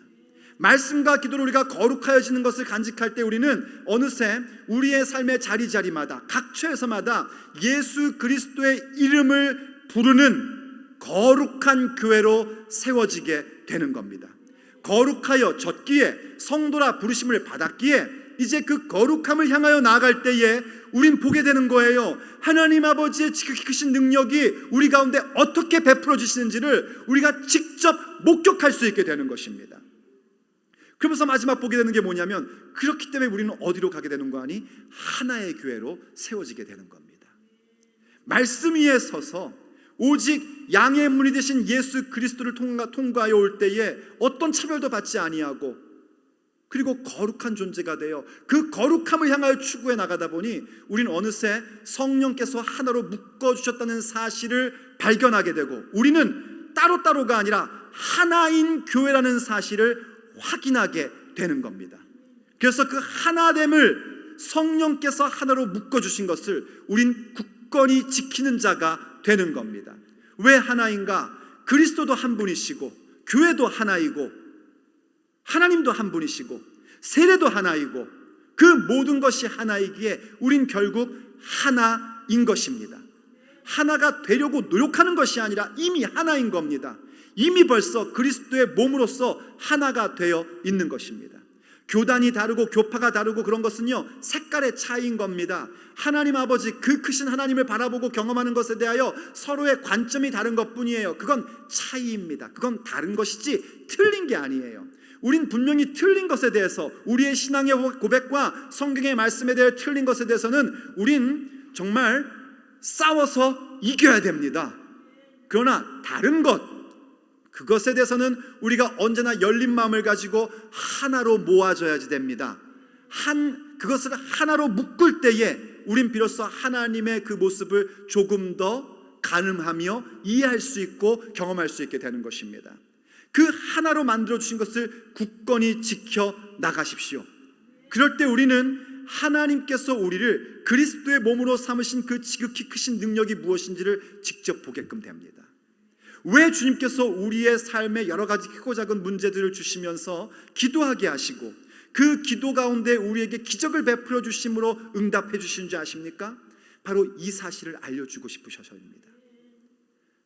말씀과 기도로 우리가 거룩하여지는 것을 간직할 때 우리는 어느새 우리의 삶의 자리자리마다 각처에서마다 예수 그리스도의 이름을 부르는 거룩한 교회로 세워지게 되는 겁니다. 거룩하여 졌기에, 성도라 부르심을 받았기에 이제 그 거룩함을 향하여 나아갈 때에 우린 보게 되는 거예요. 하나님 아버지의 지극히 크신 능력이 우리 가운데 어떻게 베풀어 주시는지를 우리가 직접 목격할 수 있게 되는 것입니다. 그러면서 마지막 보게 되는 게 뭐냐면, 그렇기 때문에 우리는 어디로 가게 되는 거 아니? 하나의 교회로 세워지게 되는 겁니다. 말씀 위에 서서 오직 양의 문이 되신 예수 그리스도를 통과하여 올 때에 어떤 차별도 받지 아니하고, 그리고 거룩한 존재가 되어 그 거룩함을 향하여 추구해 나가다 보니 우리는 어느새 성령께서 하나로 묶어주셨다는 사실을 발견하게 되고, 우리는 따로따로가 아니라 하나인 교회라는 사실을 확인하게 되는 겁니다. 그래서 그 하나됨을, 성령께서 하나로 묶어주신 것을 우린 굳건히 지키는 자가 되는 겁니다. 왜 하나인가? 그리스도도 한 분이시고, 교회도 하나이고, 하나님도 한 분이시고, 세례도 하나이고, 그 모든 것이 하나이기에 우린 결국 하나인 것입니다. 하나가 되려고 노력하는 것이 아니라 이미 하나인 겁니다. 이미 벌써 그리스도의 몸으로서 하나가 되어 있는 것입니다. 교단이 다르고 교파가 다르고 그런 것은요, 색깔의 차이인 겁니다. 하나님 아버지, 그 크신 하나님을 바라보고 경험하는 것에 대하여 서로의 관점이 다른 것뿐이에요. 그건 차이입니다. 그건 다른 것이지 틀린 게 아니에요. 우린 분명히 틀린 것에 대해서, 우리의 신앙의 고백과 성경의 말씀에 대해 틀린 것에 대해서는 우린 정말 싸워서 이겨야 됩니다. 그러나 다른 것, 그것에 대해서는 우리가 언제나 열린 마음을 가지고 하나로 모아져야지 됩니다. 그것을 하나로 묶을 때에 우린 비로소 하나님의 그 모습을 조금 더 가늠하며 이해할 수 있고 경험할 수 있게 되는 것입니다. 그 하나로 만들어주신 것을 굳건히 지켜 나가십시오. 그럴 때 우리는 하나님께서 우리를 그리스도의 몸으로 삼으신 그 지극히 크신 능력이 무엇인지를 직접 보게끔 됩니다. 왜 주님께서 우리의 삶에 여러 가지 크고 작은 문제들을 주시면서 기도하게 하시고 그 기도 가운데 우리에게 기적을 베풀어 주심으로 응답해 주시는지 아십니까? 바로 이 사실을 알려주고 싶으셔서입니다.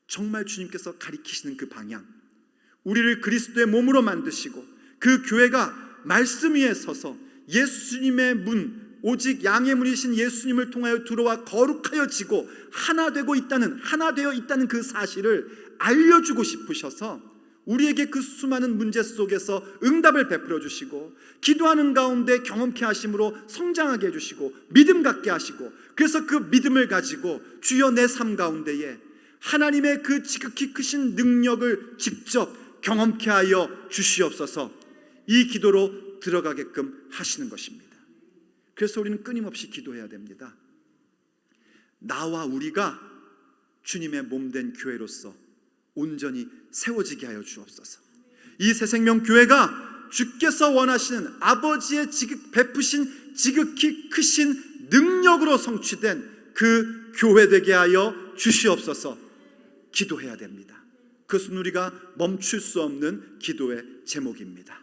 정말 주님께서 가리키시는 그 방향, 우리를 그리스도의 몸으로 만드시고 그 교회가 말씀 위에 서서 예수님의 문, 오직 양의 문이신 예수님을 통하여 들어와 거룩하여지고 하나 되어 있다는 그 사실을 알려주고 싶으셔서 우리에게 그 수많은 문제 속에서 응답을 베풀어 주시고, 기도하는 가운데 경험케 하심으로 성장하게 해주시고 믿음 갖게 하시고, 그래서 그 믿음을 가지고 주여 내 삶 가운데에 하나님의 그 지극히 크신 능력을 직접 경험케 하여 주시옵소서, 이 기도로 들어가게끔 하시는 것입니다. 그래서 우리는 끊임없이 기도해야 됩니다. 나와 우리가 주님의 몸된 교회로서 온전히 세워지게 하여 주옵소서. 이 새생명교회가 주께서 원하시는 아버지의 베푸신 지극히 크신 능력으로 성취된 그 교회 되게 하여 주시옵소서. 기도해야 됩니다. 그것은 우리가 멈출 수 없는 기도의 제목입니다.